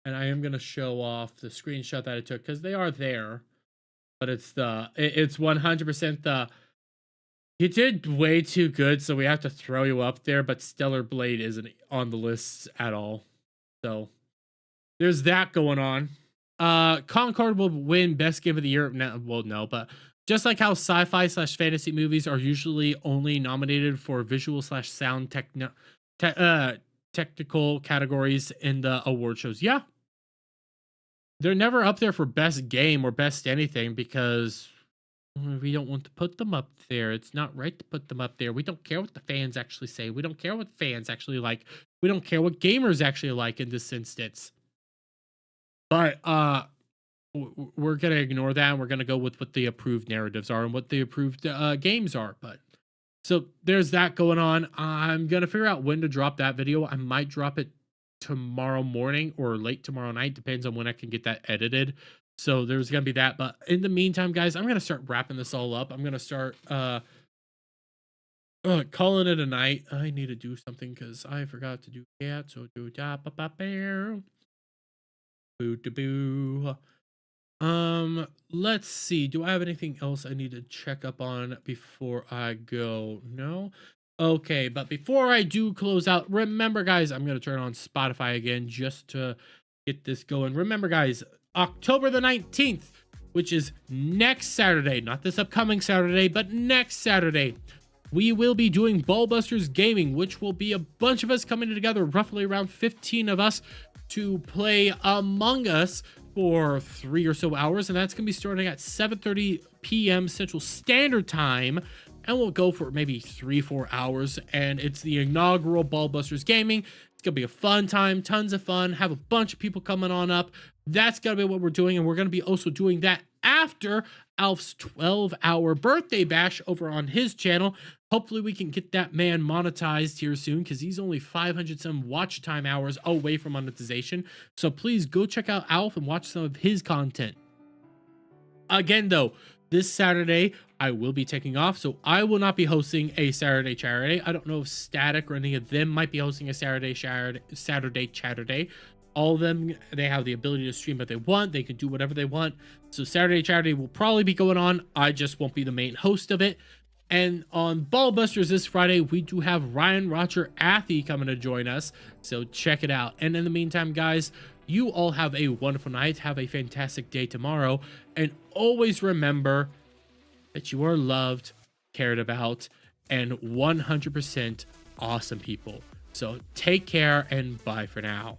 And I am going to show off the screenshot that I took because they are there. But it's 100% the you did way too good, so we have to throw you up there, but Stellar Blade isn't on the list at all. So there's that going on. Concord will win Best Game of the Year. No, well, no, but just like how sci-fi / fantasy movies are usually only nominated for visual / sound technical categories in the award shows. Yeah. They're never up there for best game or best anything because we don't want to put them up there. It's not right to put them up there. We don't care what the fans actually say. We don't care what fans actually like. We don't care what gamers actually like in this instance. But we're going to ignore that, and we're going to go with what the approved narratives are and what the approved games are. But so there's that going on. I'm going to figure out when to drop that video. I might drop it tomorrow morning or late tomorrow night. Depends on when I can get that edited. So there's going to be that. But in the meantime, guys, I'm going to start wrapping this all up. I'm going to start calling it a night. I need to do something because I forgot to do that. So do da ba ba bear. Boo da boo. Let's see. Do I have anything else I need to check up on before I go? No? Okay, but before I do close out, remember, guys, I'm going to turn on Spotify again just to get this going. Remember, guys, October the 19th, which is next Saturday, not this upcoming Saturday, but next Saturday, we will be doing Ballbusters Gaming, which will be a bunch of us coming together, roughly around 15 of us, to play Among Us for 3 or so hours, and that's going to be starting at 7:30 p.m. Central Standard Time, and we'll go for maybe 3-4 hours, and it's the inaugural Ballbusters Gaming. It's going to be a fun time, tons of fun, have a bunch of people coming on up. That's going to be what we're doing, and we're going to be also doing that after Alf's 12-hour birthday bash over on his channel. Hopefully we can get that man monetized here soon because he's only 500 some watch time hours away from monetization. So please go check out Alf and watch some of his content. Again, though, this Saturday I will be taking off, so I will not be hosting a Saturday Charity. I don't know if Static or any of them might be hosting a Saturday Charity. All of them, they have the ability to stream what they want. They can do whatever they want. So Saturday Charity will probably be going on. I just won't be the main host of it. And on Ballbusters this Friday, we do have Ryan Roger Athy coming to join us. So check it out. And in the meantime, guys, you all have a wonderful night. Have a fantastic day tomorrow. And always remember that you are loved, cared about, and 100% awesome people. So take care and bye for now.